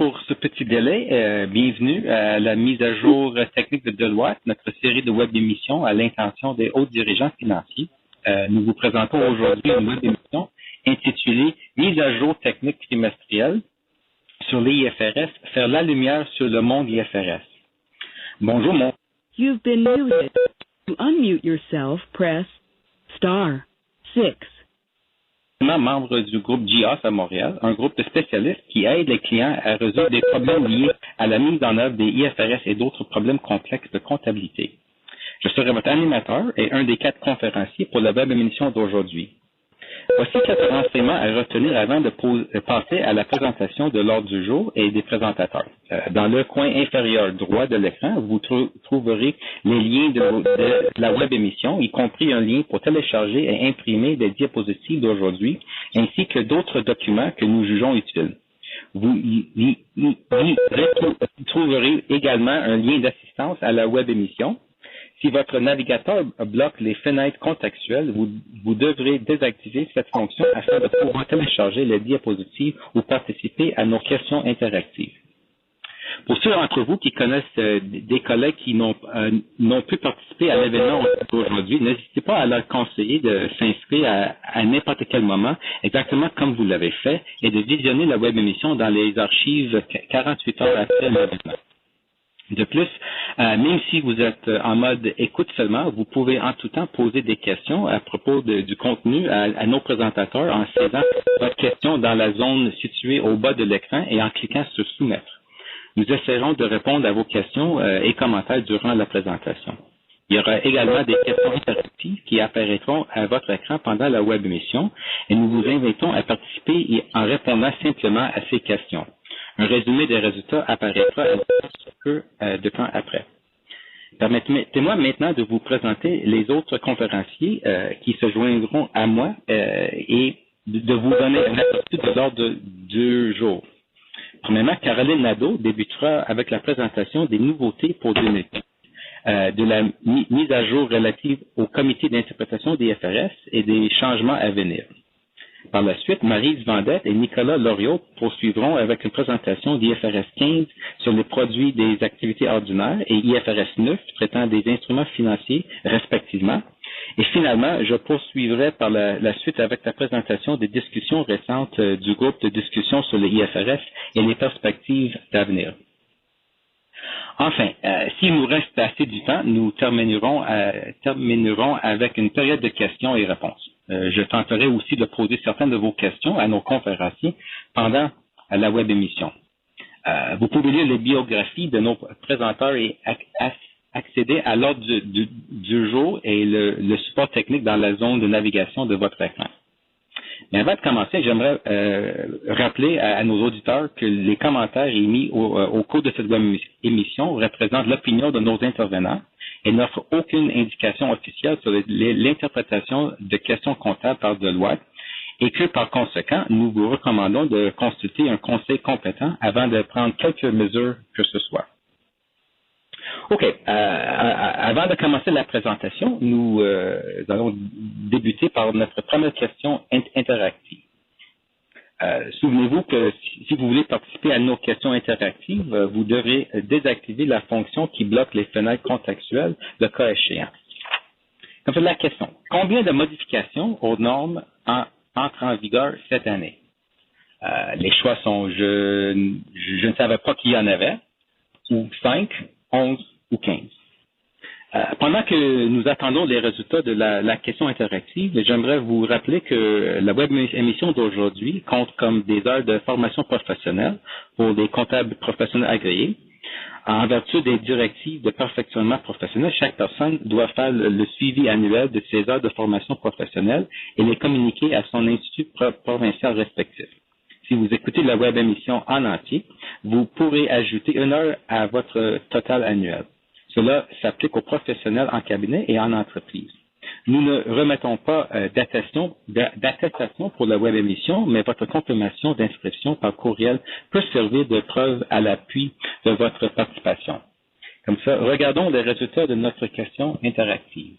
pour ce petit délai. Bienvenue à la mise à jour technique de Deloitte, notre série de web émissions à l'intention des hauts dirigeants financiers. Nous vous présentons aujourd'hui une web émission intitulée « Mise à jour technique trimestrielle sur l'IFRS, faire la lumière sur le monde IFRS ». Bonjour, mon... You've been muted. To unmute yourself, press *6. Membre du groupe GIAS à Montréal, un groupe de spécialistes qui aide les clients à résoudre des problèmes liés à la mise en œuvre des IFRS et d'autres problèmes complexes de comptabilité. Je serai votre animateur et un des 4 conférenciers pour la web émission d'aujourd'hui. Voici 4 renseignements à retenir avant de passer à la présentation de l'ordre du jour et des présentateurs. Dans le coin inférieur droit de l'écran, vous trouverez les liens de la web émission, y compris un lien pour télécharger et imprimer des diapositives d'aujourd'hui, ainsi que d'autres documents que nous jugeons utiles. Vous y trouverez également un lien d'assistance à la web émission. Si votre navigateur bloque les fenêtres contextuelles, vous devrez désactiver cette fonction afin de pouvoir télécharger les diapositives ou participer à nos questions interactives. Pour ceux d'entre vous qui connaissent des collègues qui n'ont pu participer à l'événement d'aujourd'hui, n'hésitez pas à leur conseiller de s'inscrire à n'importe quel moment, exactement comme vous l'avez fait, et de visionner la web émission dans les archives 48 heures après l'événement. De plus, même si vous êtes en mode écoute seulement, vous pouvez en tout temps poser des questions à propos du contenu à nos présentateurs en saisissant votre question dans la zone située au bas de l'écran et en cliquant sur soumettre. Nous essaierons de répondre à vos questions et commentaires durant la présentation. Il y aura également des questions interactives qui apparaîtront à votre écran pendant la web émission et nous vous invitons à participer en répondant simplement à ces questions. Un résumé des résultats apparaîtra un peu de temps après. Permettez-moi maintenant de vous présenter les autres conférenciers qui se joindront à moi et de vous donner un aperçu de l'ordre du jour. Premièrement, Caroline Nadeau débutera avec la présentation des nouveautés pour 2020, de la mise à jour relative au comité d'interprétation des IFRS et des changements à venir. Par la suite, Maryse Vendette et Nicolas Loriot poursuivront avec une présentation d'IFRS 15 sur les produits des activités ordinaires et IFRS 9 traitant des instruments financiers respectivement. Et finalement, je poursuivrai par la suite avec la présentation des discussions récentes du groupe de discussion sur les IFRS et les perspectives d'avenir. Enfin, s'il nous reste assez du temps, nous terminerons avec une période de questions et réponses. Je tenterai aussi de poser certaines de vos questions à nos conférenciers pendant la web émission. Vous pouvez lire les biographies de nos présenteurs et accéder à l'ordre du jour et le support technique dans la zone de navigation de votre écran. Mais avant de commencer, j'aimerais rappeler à nos auditeurs que les commentaires émis au cours de cette web émission représentent l'opinion de nos intervenants et n'offrent aucune indication officielle sur l'interprétation de questions comptables par Deloitte et que, par conséquent, nous vous recommandons de consulter un conseil compétent avant de prendre quelque mesure que ce soit. OK. Avant de commencer la présentation, nous allons débuter par notre première question interactive. Souvenez-vous que si vous voulez participer à nos questions interactives, vous devrez désactiver la fonction qui bloque les fenêtres contextuelles, le cas échéant. Comme ça, la question. Combien de modifications aux normes entrent en vigueur cette année? Les choix sont je ne savais pas qu'il y en avait, ou 5, 11 ou 15. Pendant que nous attendons les résultats de la question interactive, j'aimerais vous rappeler que la web émission d'aujourd'hui compte comme des heures de formation professionnelle pour les comptables professionnels agréés. En vertu des directives de perfectionnement professionnel, chaque personne doit faire le suivi annuel de ses heures de formation professionnelle et les communiquer à son institut provincial respectif. Si vous écoutez la web émission en entier, vous pourrez ajouter 1 heure à votre total annuel. Cela s'applique aux professionnels en cabinet et en entreprise. Nous ne remettons pas d'attestation pour la web émission, mais votre confirmation d'inscription par courriel peut servir de preuve à l'appui de votre participation. Comme ça, regardons les résultats de notre question interactive.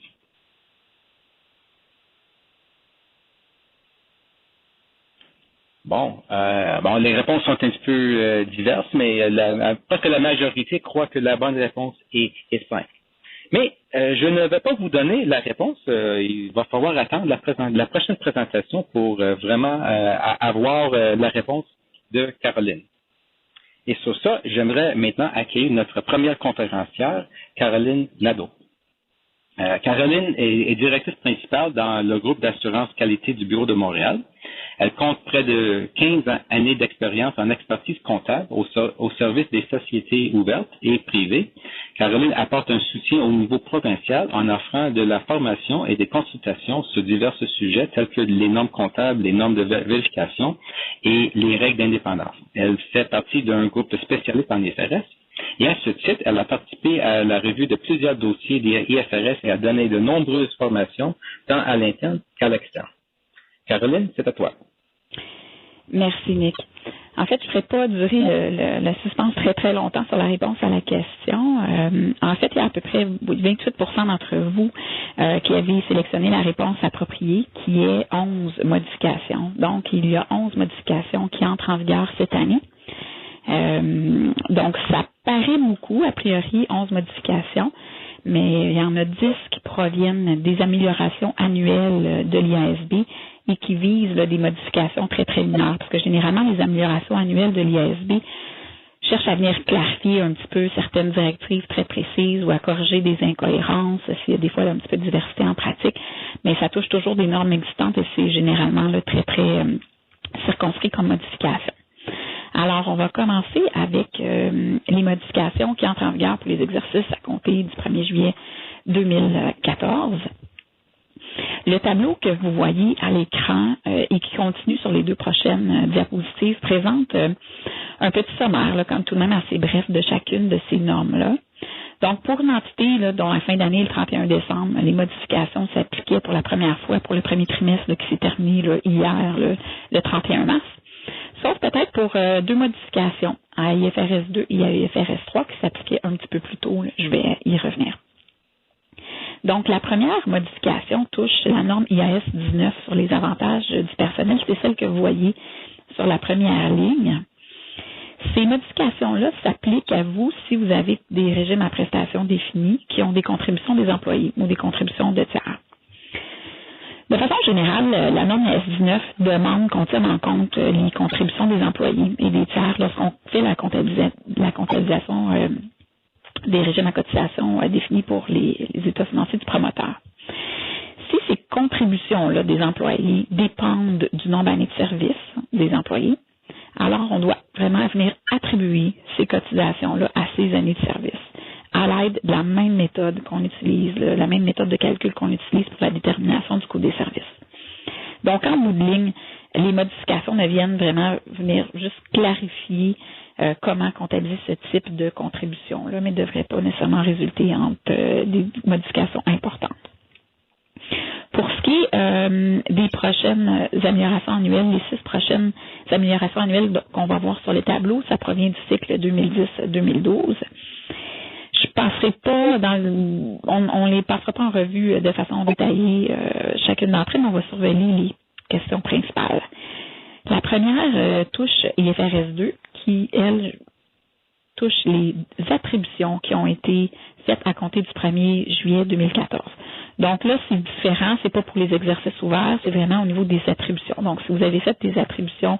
Les réponses sont un petit peu diverses, mais presque la majorité croit que la bonne réponse est 5. Mais je ne vais pas vous donner la réponse. Il va falloir attendre la prochaine présentation pour vraiment avoir la réponse de Caroline. Et sur ça, j'aimerais maintenant accueillir notre première conférencière, Caroline Nadeau. Caroline est directrice principale dans le groupe d'assurance qualité du Bureau de Montréal. Elle compte près de 15 années d'expérience en expertise comptable au service des sociétés ouvertes et privées. Caroline apporte un soutien au niveau provincial en offrant de la formation et des consultations sur divers sujets tels que les normes comptables, les normes de vérification et les règles d'indépendance. Elle fait partie d'un groupe spécialiste en IFRS. Et à ce titre, elle a participé à la revue de plusieurs dossiers des IFRS et a donné de nombreuses formations tant à l'interne qu'à l'externe. Caroline, c'est à toi. Merci, Nick. En fait, je ne ferai pas durer le suspense très, très longtemps sur la réponse à la question. En fait, il y a à peu près 28% d'entre vous qui avez sélectionné la réponse appropriée, qui est 11 modifications. Donc, il y a 11 modifications qui entrent en vigueur cette année. Donc, ça paraît beaucoup, a priori, 11 modifications, mais il y en a 10 qui proviennent des améliorations annuelles de l'IASB et qui visent des modifications très, très mineures, parce que généralement, les améliorations annuelles de l'IASB cherchent à venir clarifier un petit peu certaines directives très précises ou à corriger des incohérences, s'il y a des fois un petit peu de diversité en pratique, mais ça touche toujours des normes existantes et c'est généralement très, très circonscrit comme modification. Alors, on va commencer avec les modifications qui entrent en vigueur pour les exercices à compter du 1er juillet 2014. Le tableau que vous voyez à l'écran et qui continue sur les deux prochaines diapositives présente un petit sommaire, comme tout de même assez bref, de chacune de ces normes-là. Donc, pour une entité dont la fin d'année, le 31 décembre, les modifications s'appliquaient pour la première fois pour le premier trimestre qui s'est terminé hier, le 31 mars. Sauf peut-être pour deux modifications à IFRS 2 et à IFRS 3 qui s'appliquaient un petit peu plus tôt. Je vais y revenir. Donc, la première modification touche la norme IAS 19 sur les avantages du personnel. C'est celle que vous voyez sur la première ligne. Ces modifications-là s'appliquent à vous si vous avez des régimes à prestations définis qui ont des contributions des employés ou des contributions de tiers. De façon générale, la norme IAS 19 demande qu'on tienne en compte les contributions des employés et des tiers lorsqu'on fait la comptabilisation des régimes à cotisation définis pour les états financiers du promoteur. Si ces contributions-là des employés dépendent du nombre d'années de service des employés, alors on doit vraiment venir attribuer ces cotisations-là à ces années de service à l'aide de la même méthode qu'on utilise, la même méthode de calcul qu'on utilise pour la détermination du coût des services. Donc, en bout de ligne, les modifications ne viennent vraiment venir juste clarifier comment comptabiliser ce type de contribution-là, mais ne devraient pas nécessairement résulter en des modifications importantes. Pour ce qui est des prochaines améliorations annuelles, les 6 prochaines améliorations annuelles qu'on va voir sur les tableaux, ça provient du cycle 2010-2012. Je passerai pas on les passera pas en revue de façon détaillée chacune d'entre elles, mais on va surveiller les questions principales. La première touche IFRS 2 qui, elle, touche les attributions qui ont été faites à compter du 1er juillet 2014. Donc là, c'est différent, c'est pas pour les exercices ouverts, c'est vraiment au niveau des attributions. Donc, si vous avez fait des attributions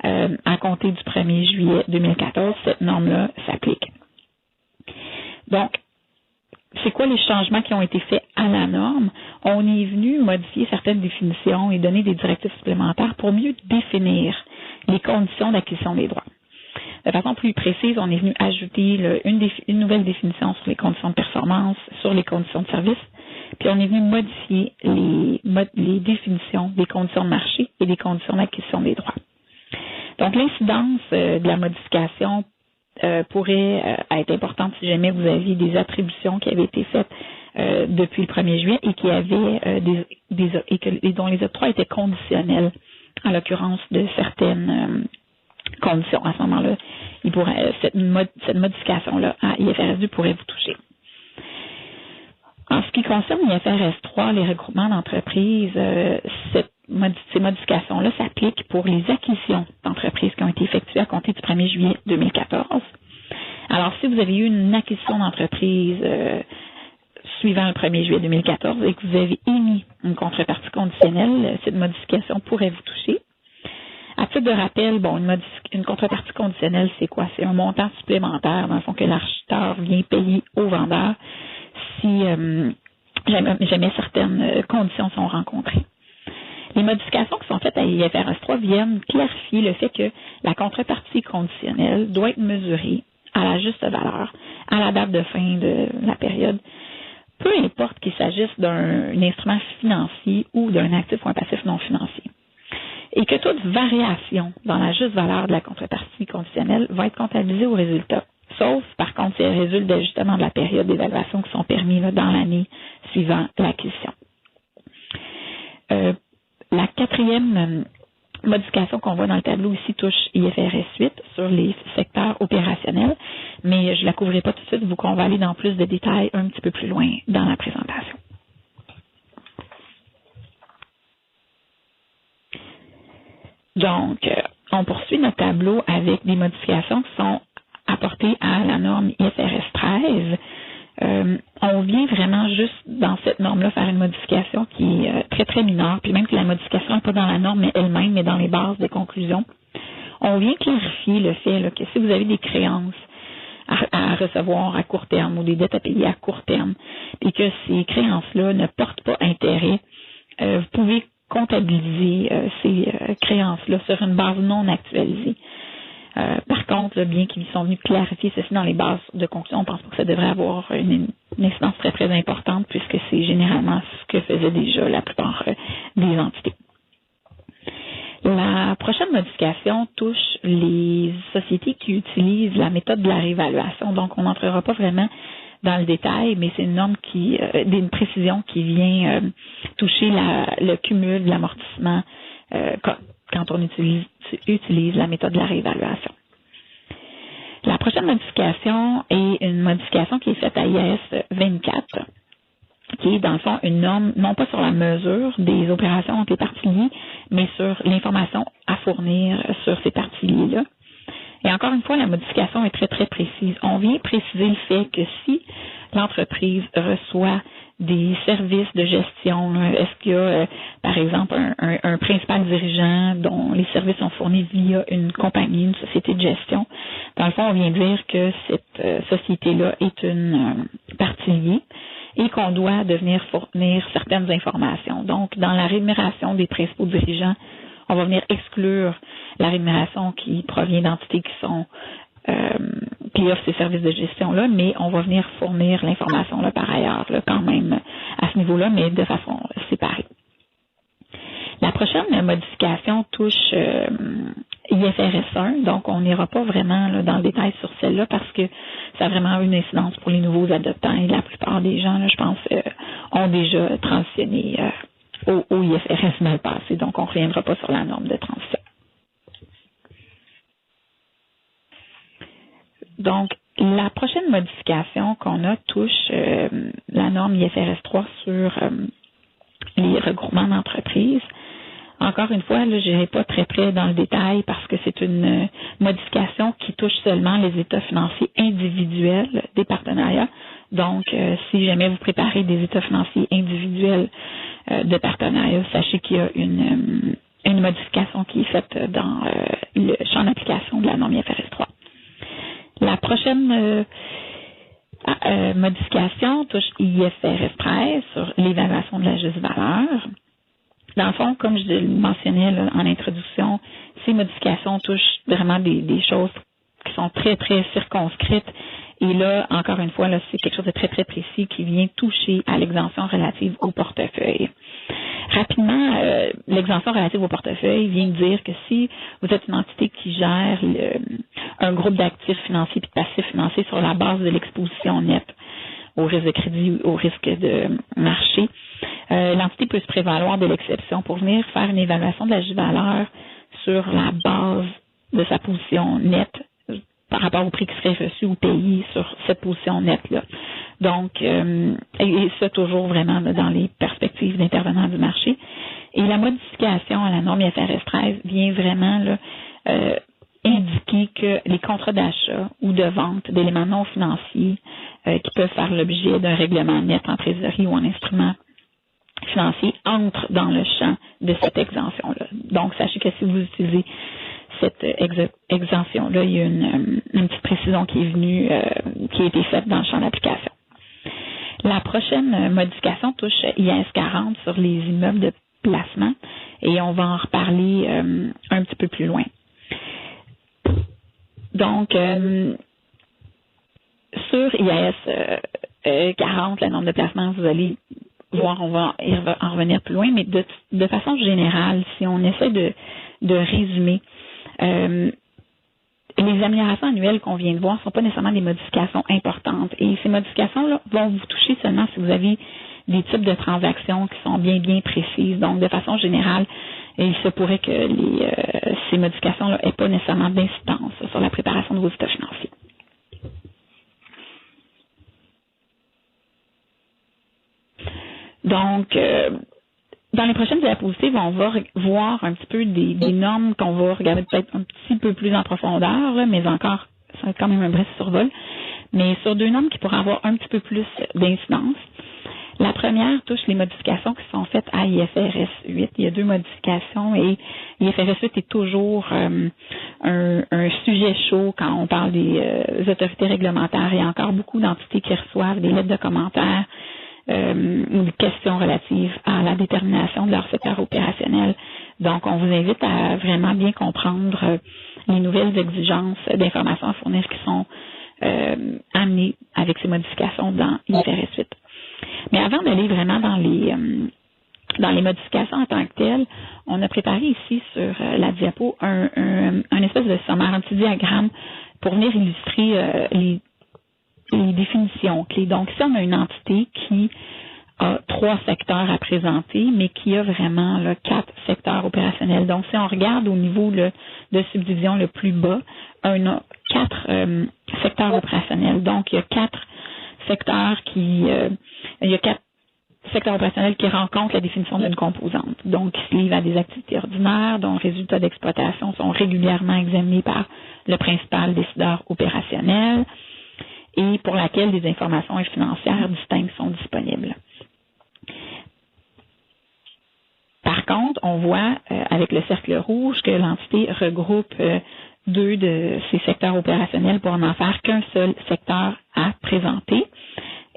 à compter du 1er juillet 2014, cette norme-là s'applique. Donc, c'est quoi les changements qui ont été faits à la norme? On est venu modifier certaines définitions et donner des directives supplémentaires pour mieux définir les conditions d'acquisition des droits. De façon plus précise, on est venu ajouter une nouvelle définition sur les conditions de performance, sur les conditions de service, puis on est venu modifier les définitions des conditions de marché et des conditions d'acquisition des droits. Donc, l'incidence de la modification pourrait être importante si jamais vous aviez des attributions qui avaient été faites depuis le 1er juillet et qui avaient dont les octrois étaient conditionnels, en l'occurrence de certaines conditions. À ce moment-là, cette modification-là à IFRS 2 pourrait vous toucher. En ce qui concerne IFRS 3, les regroupements d'entreprises, cette ces modifications-là s'appliquent pour les acquisitions d'entreprises qui ont été effectuées à compter du 1er juillet 2014. Alors, si vous avez eu une acquisition d'entreprise suivant le 1er juillet 2014 et que vous avez émis une contrepartie conditionnelle, cette modification pourrait vous toucher. À titre de rappel, une contrepartie conditionnelle, c'est quoi? C'est un montant supplémentaire, dans le fond, que l'acheteur vient payer au vendeur si jamais certaines conditions sont rencontrées. Les modifications qui sont faites à IFRS 3 viennent clarifier le fait que la contrepartie conditionnelle doit être mesurée à la juste valeur, à la date de fin de la période, peu importe qu'il s'agisse d'un instrument financier ou d'un actif ou un passif non financier. Et que toute variation dans la juste valeur de la contrepartie conditionnelle va être comptabilisée au résultat. Sauf, par contre, si elle résulte d'ajustements de la période d'évaluation qui sont permis dans l'année suivant l'acquisition. La quatrième modification qu'on voit dans le tableau ici touche IFRS 8 sur les secteurs opérationnels, mais je ne la couvrirai pas tout de suite, vu qu'on va aller dans plus de détails un petit peu plus loin dans la présentation. Donc, on poursuit notre tableau avec des modifications qui sont apportées à la norme IFRS 13. On vient vraiment juste dans cette norme-là faire une modification qui est très, très mineure, puis même que la modification n'est pas dans la norme elle-même, mais dans les bases de conclusion. On vient clarifier le fait là, que si vous avez des créances à recevoir à court terme ou des dettes à payer à court terme, et que ces créances-là ne portent pas intérêt, vous pouvez comptabiliser ces créances-là sur une base non actualisée. Par contre, là, bien qu'ils sont venus clarifier ceci dans les bases de conclusion, on ne pense pas que ça devrait avoir une incidence très, très importante puisque c'est généralement ce que faisaient déjà la plupart des entités. La prochaine modification touche les sociétés qui utilisent la méthode de la réévaluation. Donc, on n'entrera pas vraiment dans le détail, mais c'est une norme une précision qui vient toucher le cumul de l'amortissement quand on utilise la méthode de la réévaluation. La prochaine modification est une modification qui est faite à IAS 24, qui est dans le fond une norme, non pas sur la mesure des opérations entre les parties liées, mais sur l'information à fournir sur ces parties liées-là. Et encore une fois, la modification est très, très précise. On vient préciser le fait que si l'entreprise reçoit des services de gestion, est-ce qu'il y a, par exemple, un principal dirigeant dont les services sont fournis via une compagnie, une société de gestion, dans le fond, on vient dire que cette société-là est une partie liée et qu'on doit devenir fournir certaines informations. Donc, dans la rémunération des principaux dirigeants, on va venir exclure la rémunération qui provient d'entités qui sont qui offrent ces services de gestion-là, mais on va venir fournir l'information là, par ailleurs, là, quand même à ce niveau-là, mais de façon séparée. La prochaine modification touche IFRS 1, donc on n'ira pas vraiment là, dans le détail sur celle-là parce que ça a vraiment une incidence pour les nouveaux adoptants et la plupart des gens, là, je pense, ont déjà transitionné au IFRS dans le passé, donc on ne reviendra pas sur la norme de transition. Donc, la prochaine modification qu'on a touche la norme IFRS 3 sur les regroupements d'entreprises. Encore une fois, là, je n'irai pas très près dans le détail parce que c'est une modification qui touche seulement les états financiers individuels des partenariats. Donc, si jamais vous préparez des états financiers individuels de partenariat, sachez qu'il y a une modification qui est faite dans le champ d'application de la norme IFRS 3. La prochaine modification touche IFRS 13 sur l'évaluation de la juste valeur. Dans le fond, comme je le mentionnais là, en introduction, ces modifications touchent vraiment des choses qui sont très, très circonscrites. Et là, encore une fois, là, c'est quelque chose de très, très précis qui vient toucher à l'exemption relative au portefeuille. Rapidement, l'exemption relative au portefeuille vient dire que si vous êtes une entité qui gère un groupe d'actifs financiers et de passifs financiers sur la base de l'exposition nette au risque de crédit ou au risque de marché, l'entité peut se prévaloir de l'exception pour venir faire une évaluation de la juste valeur sur la base de sa position nette par rapport au prix qui serait reçu ou payé sur cette position nette-là. Donc, et ça toujours vraiment dans les perspectives d'intervenants du marché. Et la modification à la norme IFRS 13 vient vraiment là, indiquer que les contrats d'achat ou de vente d'éléments non financiers qui peuvent faire l'objet d'un règlement net en trésorerie ou en instrument financier entrent dans le champ de cette exemption-là. Donc, sachez que si vous utilisez cette exemption-là, il y a une petite précision qui est venue, qui a été faite dans le champ d'application. La prochaine modification touche IAS 40 sur les immeubles de placement et on va en reparler un petit peu plus loin. Donc, sur IAS 40, la norme de placement, vous allez voir, on va en revenir plus loin, mais de façon générale, si on essaie de résumer, les améliorations annuelles qu'on vient de voir ne sont pas nécessairement des modifications importantes. Et ces modifications-là vont vous toucher seulement si vous avez des types de transactions qui sont bien précises. Donc, de façon générale, il se pourrait que ces modifications-là n'aient pas nécessairement d'incidence sur la préparation de vos états financiers. Donc, dans les prochaines diapositives, on va voir un petit peu des normes qu'on va regarder peut-être un petit peu plus en profondeur, là, mais encore, ça va être quand même un bref survol. Mais sur deux normes qui pourraient avoir un petit peu plus d'incidence. La première touche les modifications qui sont faites à IFRS 8. Il y a deux modifications et IFRS 8 est toujours un sujet chaud quand on parle des autorités réglementaires. Il y a encore beaucoup d'entités qui reçoivent des lettres de commentaires ou des questions relatives à la détermination de leur secteur opérationnel. Donc, on vous invite à vraiment bien comprendre les nouvelles exigences d'informations à fournir qui sont amenées avec ces modifications dans IFRS 8. Mais avant d'aller vraiment dans les modifications en tant que telles, on a préparé ici sur la diapo un espèce de sommaire, un petit diagramme pour venir illustrer les définitions clés. Donc, ici, on a une entité qui a 3 secteurs à présenter, mais qui a vraiment 4 secteurs opérationnels. Donc, si on regarde au niveau de subdivision le plus bas, on a 4 secteurs opérationnels. Donc, il y a 4 secteurs opérationnels qui rencontrent la définition d'une composante. Donc, qui se livrent à des activités ordinaires dont les résultats d'exploitation sont régulièrement examinés par le principal décideur opérationnel et pour laquelle des informations financières distinctes sont disponibles. Par contre, on voit avec le cercle rouge que l'entité regroupe 2 de ces secteurs opérationnels pour n'en faire qu'un seul secteur à présenter.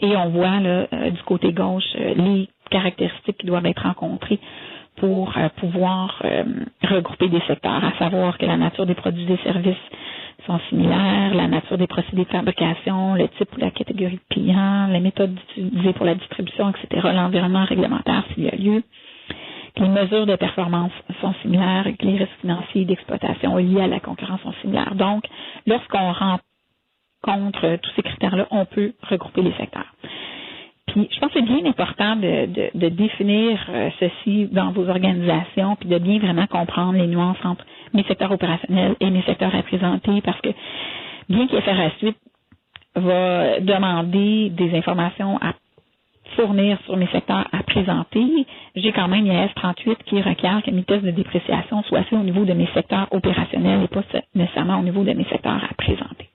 Et on voit là, du côté gauche les caractéristiques qui doivent être rencontrées pour pouvoir regrouper des secteurs, à savoir que la nature des produits et des services sont similaires, la nature des procédés de fabrication, le type ou la catégorie de clients, les méthodes utilisées pour la distribution, etc., l'environnement réglementaire s'il y a lieu, que les mesures de performance sont similaires et que les risques financiers d'exploitation liés à la concurrence sont similaires. Donc, lorsqu'on rencontre tous ces critères-là, on peut regrouper les secteurs. Puis, je pense que c'est bien important de définir ceci dans vos organisations, puis de bien vraiment comprendre les nuances entre mes secteurs opérationnels et mes secteurs à présenter, parce que bien qu'IFRS 8 va demander des informations à fournir sur mes secteurs à présenter, j'ai quand même IAS 38 qui requiert que mes tests de dépréciation soient faits au niveau de mes secteurs opérationnels et pas nécessairement au niveau de mes secteurs à présenter.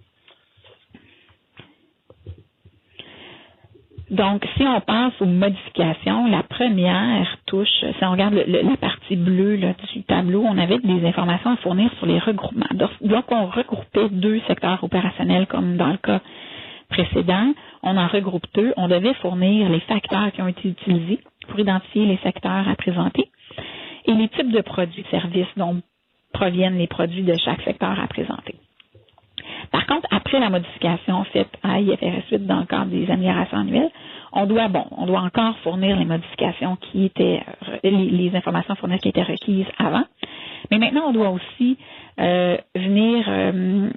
Donc, si on passe aux modifications, la première touche, si on regarde la partie bleue là, du tableau, on avait des informations à fournir sur les regroupements. Donc, on regroupait 2 secteurs opérationnels comme dans le cas précédent. On en regroupe 2. On devait fournir les facteurs qui ont été utilisés pour identifier les secteurs à présenter et les types de produits et services dont proviennent les produits de chaque secteur à présenter. Par contre, après la modification faite à IFRS 8 dans le cadre des améliorations annuelles, on doit encore fournir les modifications qui étaient, les informations fournies qui étaient requises avant. Mais maintenant, on doit aussi venir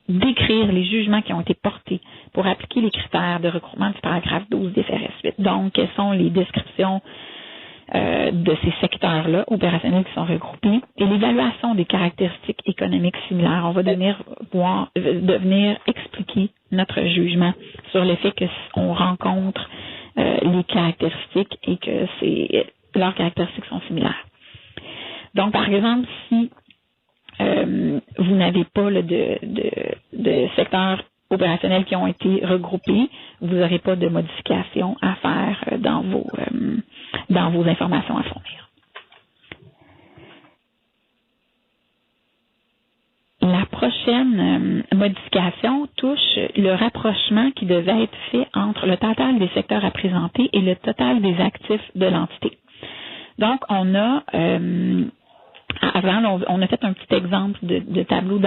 décrire les jugements qui ont été portés pour appliquer les critères de regroupement du paragraphe 12 d'IFRS 8. Donc, quelles sont les descriptions de ces secteurs-là opérationnels qui sont regroupés et l'évaluation des caractéristiques économiques similaires. On va devenir expliquer notre jugement sur le fait qu'on rencontre les caractéristiques et que c'est leurs caractéristiques sont similaires. Donc, par exemple, si vous n'avez pas de secteurs opérationnels qui ont été regroupés, vous n'aurez pas de modifications à faire dans vos informations à fournir. La prochaine modification touche le rapprochement qui devait être fait entre le total des secteurs à présenter et le total des actifs de l'entité. Donc, on a avant, on a fait un petit exemple de tableau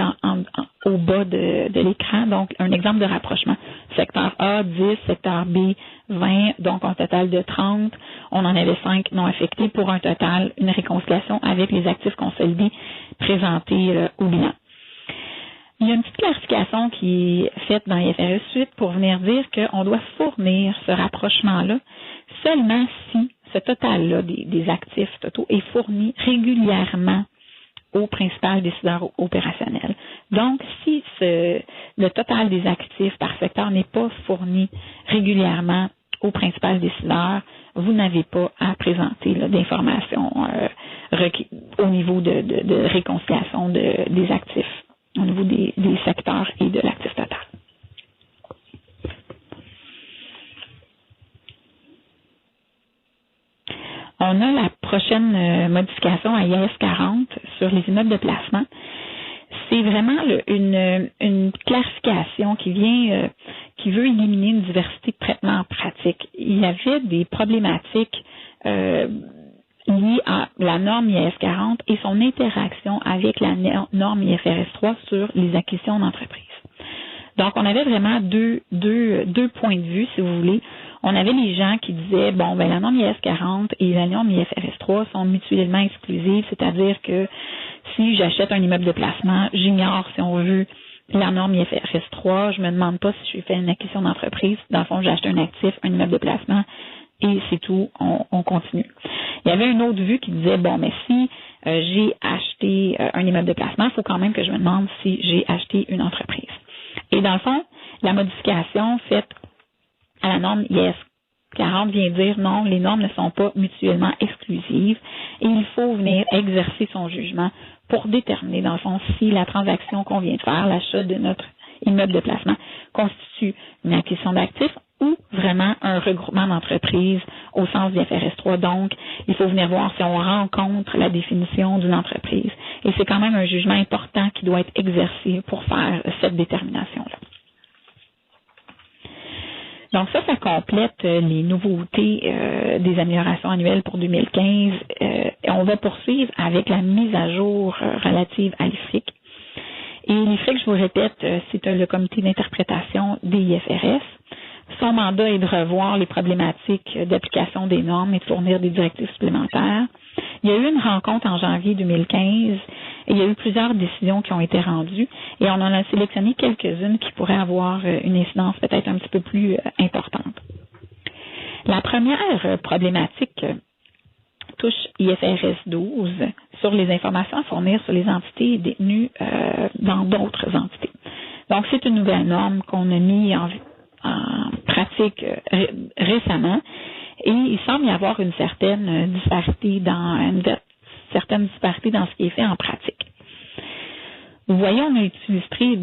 au bas de l'écran, donc un exemple de rapprochement. Secteur A, 10, secteur B, 20, donc un total de 30. On en avait 5 non affectés pour un total, une réconciliation avec les actifs consolidés présentés au bilan. Il y a une petite clarification qui est faite dans IFRS 8 pour venir dire qu'on doit fournir ce rapprochement-là seulement si ce total-là des actifs totaux est fourni régulièrement au principal décideur opérationnel. Donc, si le total des actifs par secteur n'est pas fourni régulièrement au principal décideur, vous n'avez pas à présenter d'informations au niveau de réconciliation des actifs, au niveau des secteurs et de l'actif total. On a la prochaine modification à IAS 40 sur les immeubles de placement. C'est vraiment une clarification qui veut éliminer une diversité de traitements pratiques. Il y avait des problématiques liées à la norme IAS 40 et son interaction avec la norme IFRS 3 sur les acquisitions d'entreprises. Donc, on avait vraiment deux points de vue, si vous voulez. On avait les gens qui disaient, la norme IAS 40 et la norme IFRS 3 sont mutuellement exclusives, c'est-à-dire que si j'achète un immeuble de placement, j'ignore, si on veut, la norme IFRS 3, je me demande pas si je fais une acquisition d'entreprise. Dans le fond, j'achète un actif, un immeuble de placement, et c'est tout, on continue. Il y avait une autre vue qui disait, mais si j'ai acheté un immeuble de placement, il faut quand même que je me demande si j'ai acheté une entreprise. Et dans le fond, la modification faite à la norme IAS 40 vient dire non, les normes ne sont pas mutuellement exclusives et il faut venir exercer son jugement pour déterminer, dans le fond, si la transaction qu'on vient de faire, l'achat de notre immeuble de placement, constitue une acquisition d'actifs ou vraiment un regroupement d'entreprises au sens du IFRS 3. Donc, il faut venir voir si on rencontre la définition d'une entreprise. Et c'est quand même un jugement important qui doit être exercé pour faire cette détermination-là. Donc ça complète les nouveautés des améliorations annuelles pour 2015. Et on va poursuivre avec la mise à jour relative à l'IFRIC. Et l'IFRIC, je vous répète, c'est le comité d'interprétation des IFRS. Son mandat est de revoir les problématiques d'application des normes et de fournir des directives supplémentaires. Il y a eu une rencontre en janvier 2015 et il y a eu plusieurs décisions qui ont été rendues et on en a sélectionné quelques-unes qui pourraient avoir une incidence peut-être un petit peu plus importante. La première problématique touche IFRS 12 sur les informations à fournir sur les entités détenues dans d'autres entités. Donc, c'est une nouvelle norme qu'on a mis en pratique récemment et il semble y avoir une certaine disparité dans ce qui est fait en pratique. Vous voyez, on a illustré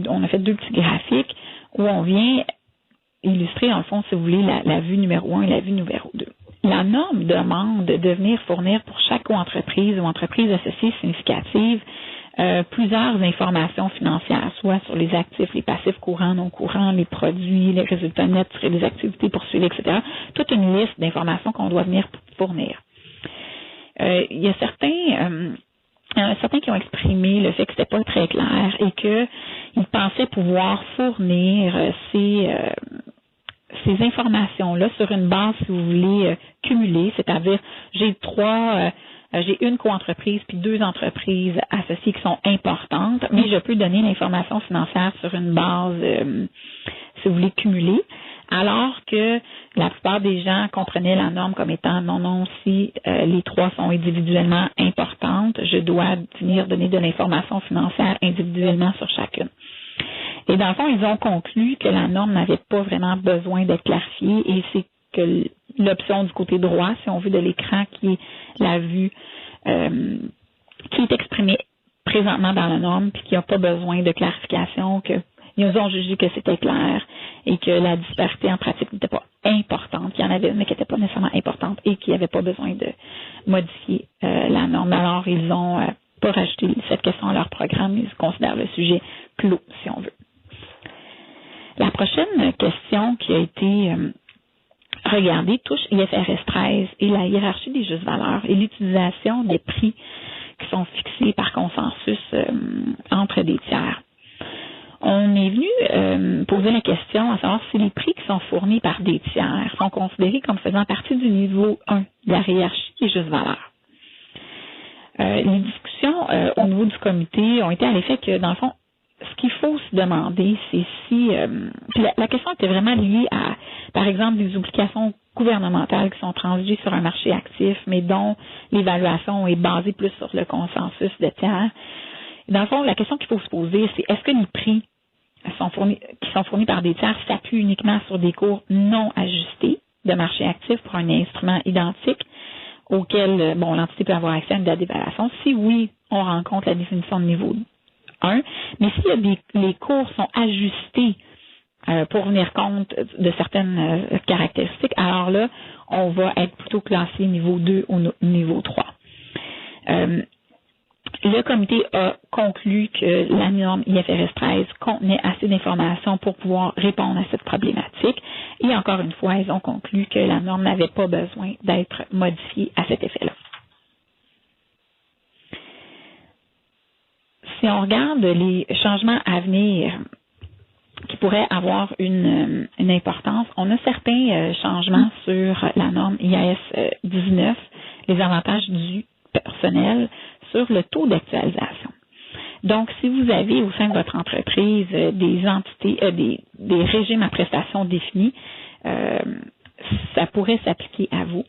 on a fait deux petits graphiques où on vient illustrer, en fond, si vous voulez, la vue numéro 1 et la vue numéro 2. La norme demande de venir fournir pour chaque entreprise ou entreprise associée significative plusieurs informations financières, soit sur les actifs, les passifs courants, non courants, les produits, les résultats nets, les activités poursuivies, etc. Toute une liste d'informations qu'on doit venir fournir. Il y a certains qui ont exprimé le fait que c'était pas très clair et qu'ils pensaient pouvoir fournir ces informations-là sur une base, si vous voulez, cumulée, c'est-à-dire j'ai une co-entreprise puis 2 entreprises associées qui sont importantes, mais je peux donner l'information financière sur une base, si vous voulez, cumulée, alors que la plupart des gens comprenaient la norme comme étant non, si les 3 sont individuellement importantes, je dois venir donner de l'information financière individuellement sur chacune. Et dans le fond, ils ont conclu que la norme n'avait pas vraiment besoin d'être clarifiée et c'est que l'option du côté droit, si on veut, de l'écran, qui est la vue qui est exprimée présentement dans la norme, puis qui n'a pas besoin de clarification, qu'ils ont jugé que c'était clair et que la disparité en pratique n'était pas importante. Il y en avait, mais qui n'était pas nécessairement importante et qui n'avait pas besoin de modifier la norme. Alors, ils n'ont pas rajouté cette question à leur programme. Ils considèrent le sujet clos, si on veut. La prochaine question qui a été regardée touche IFRS 13 et la hiérarchie des justes valeurs et l'utilisation des prix qui sont fixés par consensus entre des tiers. On est venu poser la question à savoir si les prix qui sont fournis par des tiers sont considérés comme faisant partie du niveau 1 de la hiérarchie des justes valeurs. Les discussions au niveau du comité ont été à l'effet que, dans le fond, ce qu'il faut se demander, c'est si... la question était vraiment liée à, par exemple, des obligations gouvernementales qui sont transigées sur un marché actif, mais dont l'évaluation est basée plus sur le consensus de tiers. Dans le fond, la question qu'il faut se poser, c'est est-ce que les prix qui sont fournis par des tiers s'appuient uniquement sur des cours non ajustés de marché actif pour un instrument identique auquel l'entité peut avoir accès à une date d'évaluation? Si oui, on rencontre la définition de niveau 1, mais s'il y a les cours sont ajustés pour tenir compte de certaines caractéristiques, alors là, on va être plutôt classé niveau 2 ou niveau 3. Le comité a conclu que la norme IFRS 13 contenait assez d'informations pour pouvoir répondre à cette problématique. Et encore une fois, ils ont conclu que la norme n'avait pas besoin d'être modifiée à cet effet-là. Si on regarde les changements à venir qui pourraient avoir une importance, on a certains changements sur la norme IAS 19, les avantages du personnel, sur le taux d'actualisation. Donc, si vous avez au sein de votre entreprise des entités, des régimes à prestations définis, ça pourrait s'appliquer à vous.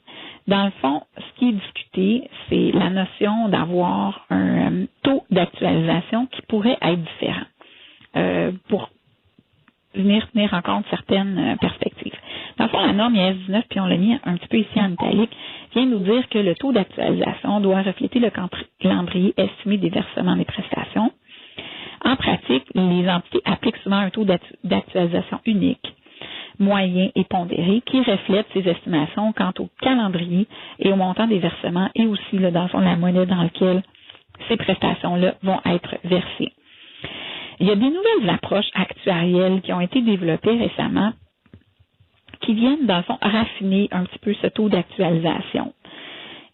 Dans le fond, ce qui est discuté, c'est la notion d'avoir un taux d'actualisation qui pourrait être différent pour venir tenir en compte certaines perspectives. Dans le fond, la norme IAS 19, puis on l'a mis un petit peu ici en italique, vient nous dire que le taux d'actualisation doit refléter le calendrier estimé des versements des prestations. En pratique, les entités appliquent souvent un taux d'actualisation unique, moyen et pondéré, qui reflète ces estimations quant au calendrier et au montant des versements et aussi, là, dans le fond, la monnaie dans laquelle ces prestations-là vont être versées. Il y a des nouvelles approches actuarielles qui ont été développées récemment qui viennent, dans le fond, raffiner un petit peu ce taux d'actualisation.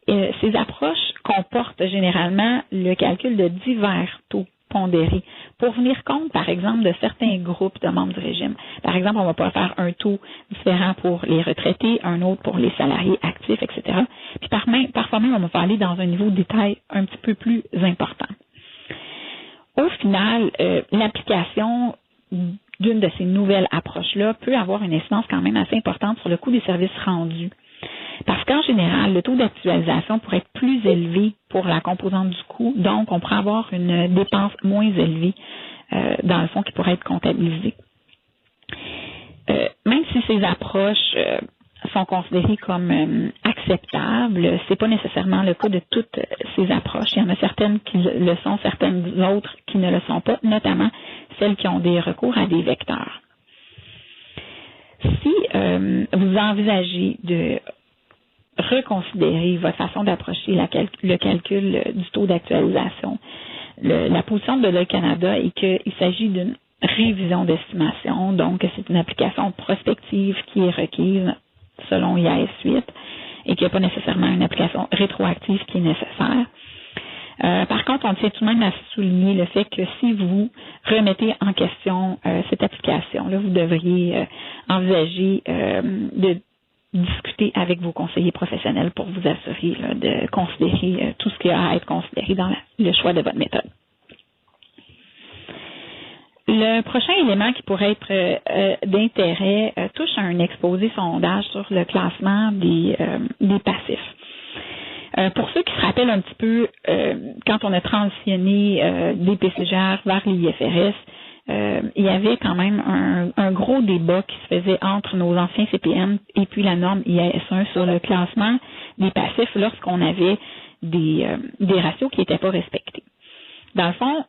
Ces approches comportent généralement le calcul de divers taux pondérés pour venir compte, par exemple, de certains groupes de membres du régime. Par exemple, on va pas faire un taux différent pour les retraités, un autre pour les salariés actifs, etc. Puis parfois même, on va aller dans un niveau de détail un petit peu plus important. Au final, l'application d'une de ces nouvelles approches-là peut avoir une incidence quand même assez importante sur le coût des services rendus. Parce qu'en général, le taux d'actualisation pourrait être plus élevé pour la composante du coût, donc on pourrait avoir une dépense moins élevée dans le fond qui pourrait être comptabilisée. Même si ces approches sont considérées comme acceptables, c'est pas nécessairement le cas de toutes ces approches. Il y en a certaines qui le sont, certaines autres qui ne le sont pas, notamment celles qui ont des recours à des vecteurs. Si vous envisagez de reconsidérer votre façon d'approcher le calcul du taux d'actualisation, la position de Deloitte Canada est qu'il s'agit d'une révision d'estimation, donc c'est une application prospective qui est requise selon IAS 8 et qu'il n'y a pas nécessairement une application rétroactive qui est nécessaire. Par contre, on tient tout de même à souligner le fait que si vous remettez en question cette application-là, vous devriez envisager de discuter avec vos conseillers professionnels pour vous assurer là, de considérer tout ce qui a à être considéré dans le choix de votre méthode. Le prochain élément qui pourrait être d'intérêt touche à un exposé sondage sur le classement des passifs. Pour ceux qui se rappellent un petit peu, quand on a transitionné des PCGR vers l'IFRS, il y avait quand même un gros débat qui se faisait entre nos anciens CPM et puis la norme IAS1 sur le classement des passifs lorsqu'on avait des ratios qui n'étaient pas respectés. Dans le fond,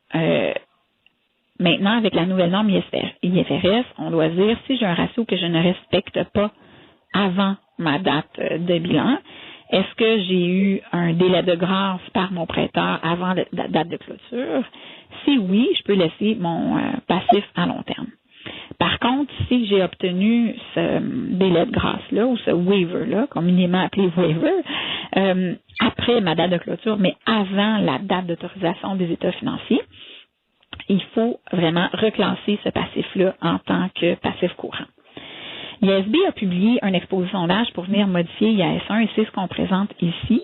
maintenant, avec la nouvelle norme IFRS, on doit dire si j'ai un ratio que je ne respecte pas avant ma date de bilan, est-ce que j'ai eu un délai de grâce par mon prêteur avant la date de clôture? Si oui, je peux laisser mon passif à long terme. Par contre, si j'ai obtenu ce délai de grâce-là ou ce waiver-là, communément appelé waiver, après ma date de clôture, mais avant la date d'autorisation des états financiers, il faut vraiment reclasser ce passif-là en tant que passif courant. L'IASB a publié un exposé sondage pour venir modifier IAS1 et c'est ce qu'on présente ici.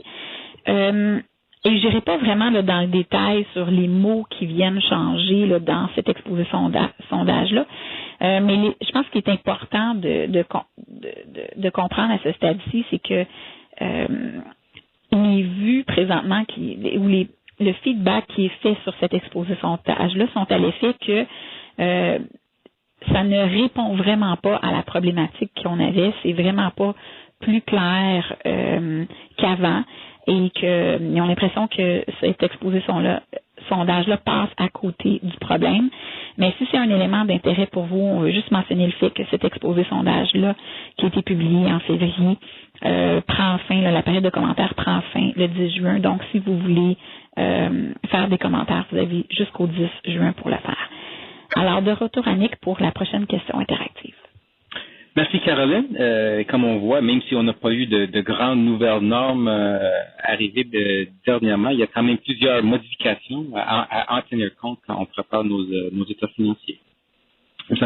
Et je n'irai pas vraiment là, dans le détail sur les mots qui viennent changer là, dans cet exposé sondage-là, mais je pense qu'il est important de comprendre à ce stade-ci, c'est que les vues présentement le feedback qui est fait sur cet exposé sondage-là sont à l'effet que ça ne répond vraiment pas à la problématique qu'on avait. C'est vraiment pas plus clair qu'avant et qu'ils ont l'impression que cet exposé sondage-là passe à côté du problème. Mais si c'est un élément d'intérêt pour vous, on veut juste mentionner le fait que cet exposé sondage-là, qui a été publié en février, prend fin, la période de commentaires prend fin le 10 juin. Donc, si vous voulez faire des commentaires, vous avez jusqu'au 10 juin pour le faire. Alors, de retour à Nick pour la prochaine question interactive. Merci, Caroline. Comme on voit, même si on n'a pas eu de grandes nouvelles normes arrivées dernièrement, il y a quand même plusieurs modifications à en tenir compte quand on prépare nos états financiers.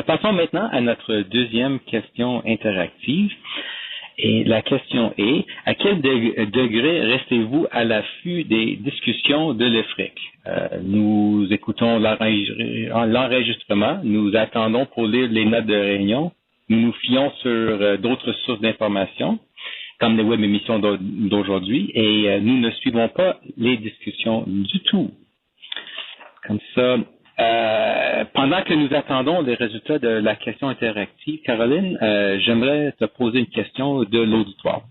Passons maintenant à notre deuxième question interactive. Et la question est, à quel degré restez-vous à l'affût des discussions de l'EFREC? Nous écoutons l'enregistrement, nous attendons pour lire les notes de réunion, nous nous fions sur d'autres sources d'informations, comme les web émissions d'aujourd'hui, et nous ne suivons pas les discussions du tout. Comme ça, pendant que nous attendons les résultats de la question interactive, Caroline, j'aimerais te poser une question de l'auditoire.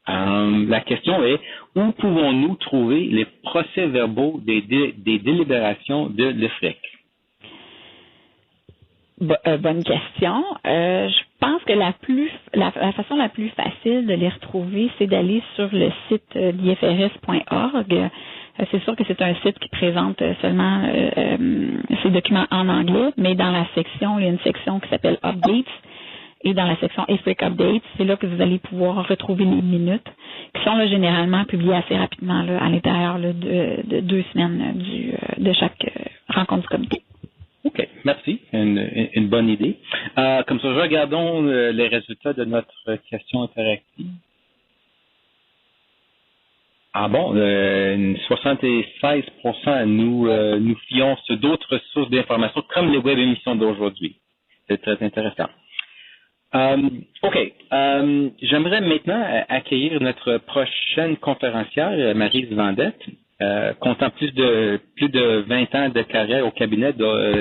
La question est, où pouvons-nous trouver les procès-verbaux des délibérations de l'EFREC? Bonne question. Je pense que la façon la plus facile de les retrouver, c'est d'aller sur le site l'IFRS.org. C'est sûr que c'est un site qui présente seulement ces documents en anglais, mais dans la section, il y a une section qui s'appelle Updates. Et dans la section IFREC Updates, c'est là que vous allez pouvoir retrouver les minutes qui sont là, généralement publiées assez rapidement là, à l'intérieur là, de 2 semaines de chaque rencontre du comité. OK, merci. Une bonne idée. Comme ça, regardons les résultats de notre question interactive. Ah bon, 76% nous fions sur d'autres sources d'informations comme les web émissions d'aujourd'hui. C'est très intéressant. OK. J'aimerais maintenant accueillir notre prochaine conférencière, Maryse Vendette. Comptant plus de 20 ans de carrière au cabinet,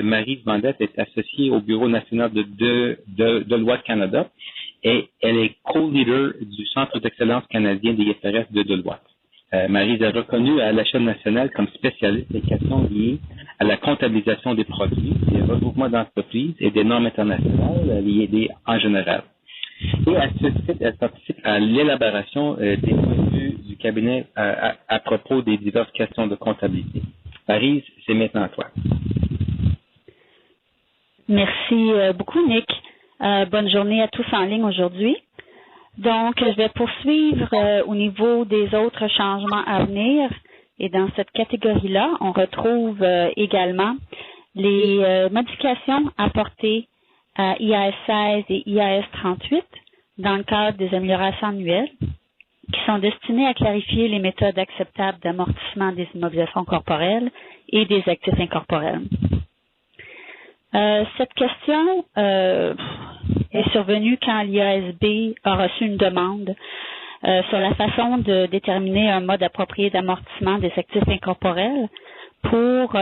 Maryse Vendette est associée au Bureau national de Deloitte Canada et elle est co-leader du Centre d'excellence canadien des IFRS de Deloitte. Maryse est reconnue à l'échelle nationale comme spécialiste des questions liées à la comptabilisation des produits, des regroupements d'entreprises et des normes internationales liées en général. Et à ce titre, elle participe à l'élaboration des points de vue du cabinet à propos des diverses questions de comptabilité. Maryse, c'est maintenant à toi. Merci beaucoup, Nick. Bonne journée à tous en ligne aujourd'hui. Donc, je vais poursuivre au niveau des autres changements à venir. Et dans cette catégorie-là, on retrouve également les modifications apportées à IAS 16 et IAS 38 dans le cadre des améliorations annuelles qui sont destinées à clarifier les méthodes acceptables d'amortissement des immobilisations corporelles et des actifs incorporels. Cette question est survenue quand l'IASB a reçu une demande sur la façon de déterminer un mode approprié d'amortissement des actifs incorporels pour,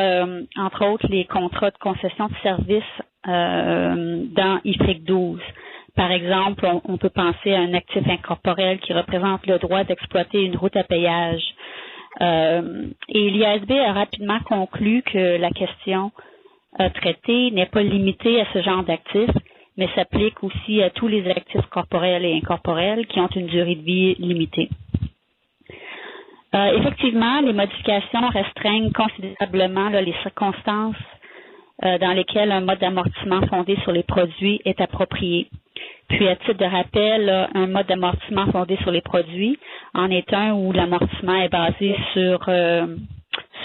entre autres, les contrats de concession de services dans IFRIC 12. Par exemple, on peut penser à un actif incorporel qui représente le droit d'exploiter une route à péage. Et l'IASB a rapidement conclu que la question traitée n'est pas limitée à ce genre d'actifs, mais s'applique aussi à tous les actifs corporels et incorporels qui ont une durée de vie limitée. Effectivement, les modifications restreignent considérablement les circonstances dans lesquelles un mode d'amortissement fondé sur les produits est approprié. Puis, à titre de rappel, un mode d'amortissement fondé sur les produits en est un où l'amortissement est basé sur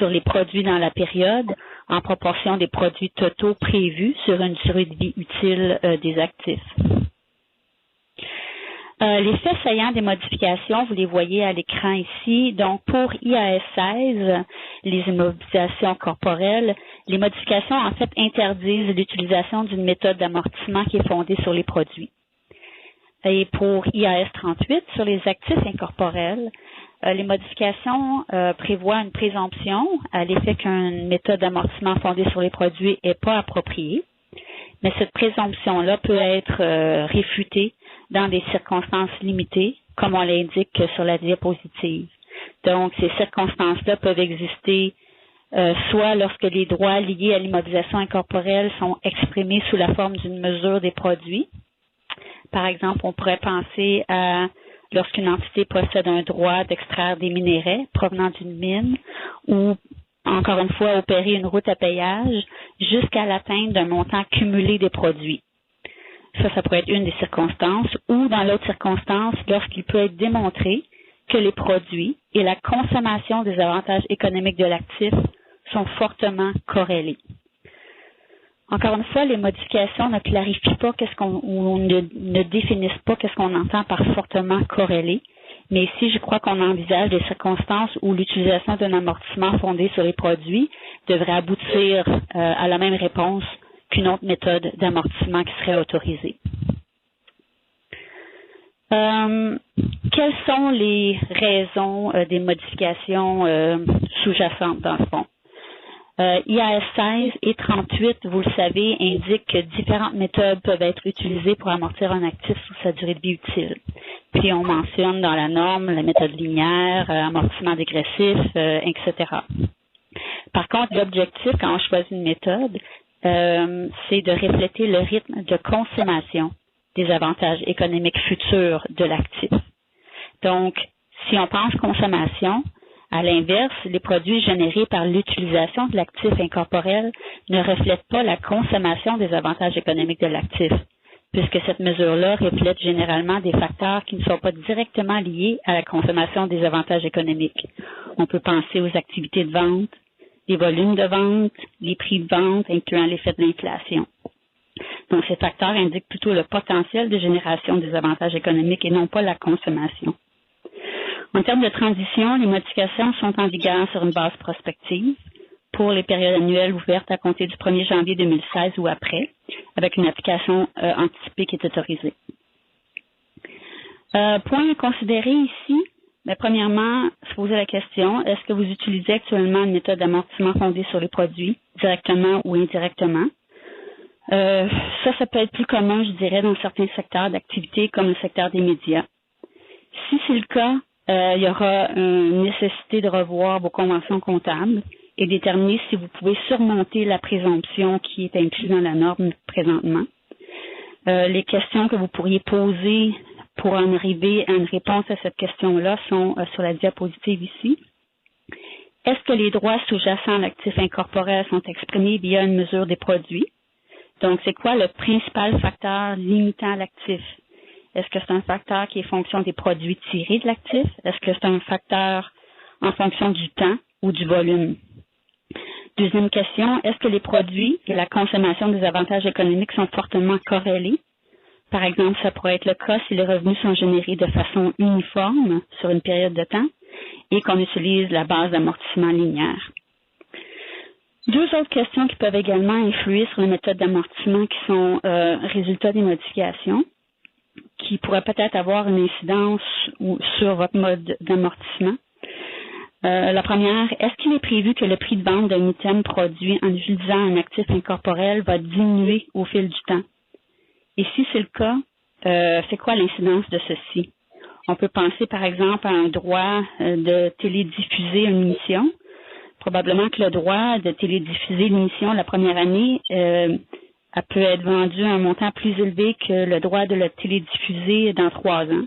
les produits dans la période en proportion des produits totaux prévus sur une durée de vie utile des actifs. Les faits saillants des modifications, vous les voyez à l'écran ici. Donc, pour IAS 16, les immobilisations corporelles, les modifications, en fait, interdisent l'utilisation d'une méthode d'amortissement qui est fondée sur les produits. Et pour IAS 38, sur les actifs incorporels, les modifications prévoient une présomption à l'effet qu'une méthode d'amortissement fondée sur les produits n'est pas appropriée. Mais cette présomption-là peut être réfutée dans des circonstances limitées, comme on l'indique sur la diapositive. Donc, ces circonstances-là peuvent exister soit lorsque les droits liés à l'immobilisation incorporelle sont exprimés sous la forme d'une mesure des produits. Par exemple, on pourrait penser à lorsqu'une entité possède un droit d'extraire des minerais provenant d'une mine ou, encore une fois, opérer une route à péage jusqu'à l'atteinte d'un montant cumulé des produits. Ça pourrait être une des circonstances, ou dans l'autre circonstance, lorsqu'il peut être démontré que les produits et la consommation des avantages économiques de l'actif sont fortement corrélés. Encore une fois, les modifications ne clarifient pas ou ne définissent pas qu'est-ce qu'on entend par fortement corrélé. Mais ici, je crois qu'on envisage des circonstances où l'utilisation d'un amortissement fondé sur les produits devrait aboutir à la même réponse qu'une autre méthode d'amortissement qui serait autorisée. Quelles sont les raisons des modifications sous-jacentes dans le fond? IAS 16 et 38, vous le savez, indiquent que différentes méthodes peuvent être utilisées pour amortir un actif sous sa durée de vie utile. Puis on mentionne dans la norme la méthode linéaire, amortissement dégressif, etc. Par contre, l'objectif quand on choisit une méthode, c'est de refléter le rythme de consommation des avantages économiques futurs de l'actif. Donc, si on pense consommation, à l'inverse, les produits générés par l'utilisation de l'actif incorporel ne reflètent pas la consommation des avantages économiques de l'actif, puisque cette mesure-là reflète généralement des facteurs qui ne sont pas directement liés à la consommation des avantages économiques. On peut penser aux activités de vente, les volumes de vente, les prix de vente, incluant l'effet de l'inflation. Donc, ces facteurs indiquent plutôt le potentiel de génération des avantages économiques et non pas la consommation. En termes de transition, les modifications sont en vigueur sur une base prospective pour les périodes annuelles ouvertes à compter du 1er janvier 2016 ou après, avec une application anticipée qui est autorisée. Point à considérer ici, mais premièrement, se poser la question, est-ce que vous utilisez actuellement une méthode d'amortissement fondée sur les produits, directement ou indirectement? Ça peut être plus commun, je dirais, dans certains secteurs d'activité comme le secteur des médias. Si c'est le cas, il y aura une nécessité de revoir vos conventions comptables et déterminer si vous pouvez surmonter la présomption qui est incluse dans la norme présentement. Les questions que vous pourriez poser pour en arriver à une réponse à cette question-là sont sur la diapositive ici. Est-ce que les droits sous-jacents à l'actif incorporel sont exprimés via une mesure des produits? Donc, c'est quoi le principal facteur limitant l'actif? Est-ce que c'est un facteur qui est fonction des produits tirés de l'actif? Est-ce que c'est un facteur en fonction du temps ou du volume? Deuxième question, est-ce que les produits et la consommation des avantages économiques sont fortement corrélés? Par exemple, ça pourrait être le cas si les revenus sont générés de façon uniforme sur une période de temps et qu'on utilise la base d'amortissement linéaire. Deux autres questions qui peuvent également influer sur les méthodes d'amortissement qui sont résultats des modifications, qui pourraient peut-être avoir une incidence sur votre mode d'amortissement. La première, est-ce qu'il est prévu que le prix de vente d'un item produit en utilisant un actif incorporel va diminuer au fil du temps? Et si c'est le cas, c'est quoi l'incidence de ceci? On peut penser par exemple à un droit de télédiffuser une émission. Probablement que le droit de télédiffuser l'émission la première année elle peut être vendu à un montant plus élevé que le droit de le télédiffuser dans 3 ans.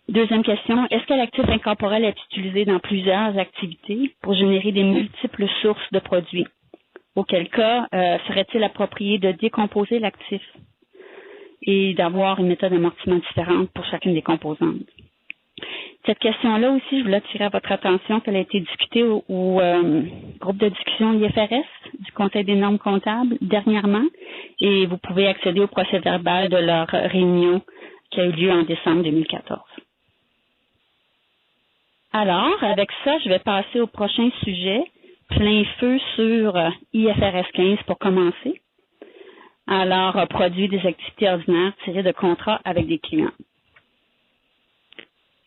Deuxième question, est-ce que l'actif incorporel est utilisé dans plusieurs activités pour générer des multiples sources de produits? Auquel cas, serait-il approprié de décomposer l'actif et d'avoir une méthode d'amortissement différente pour chacune des composantes? Cette question-là aussi, je voulais attirer votre attention qu'elle a été discutée au groupe de discussion IFRS du Conseil des normes comptables dernièrement et vous pouvez accéder au procès-verbal de leur réunion qui a eu lieu en décembre 2014. Alors, avec ça, je vais passer au prochain sujet, plein feu sur IFRS 15 pour commencer. Alors, produit des activités ordinaires tirées de contrats avec des clients.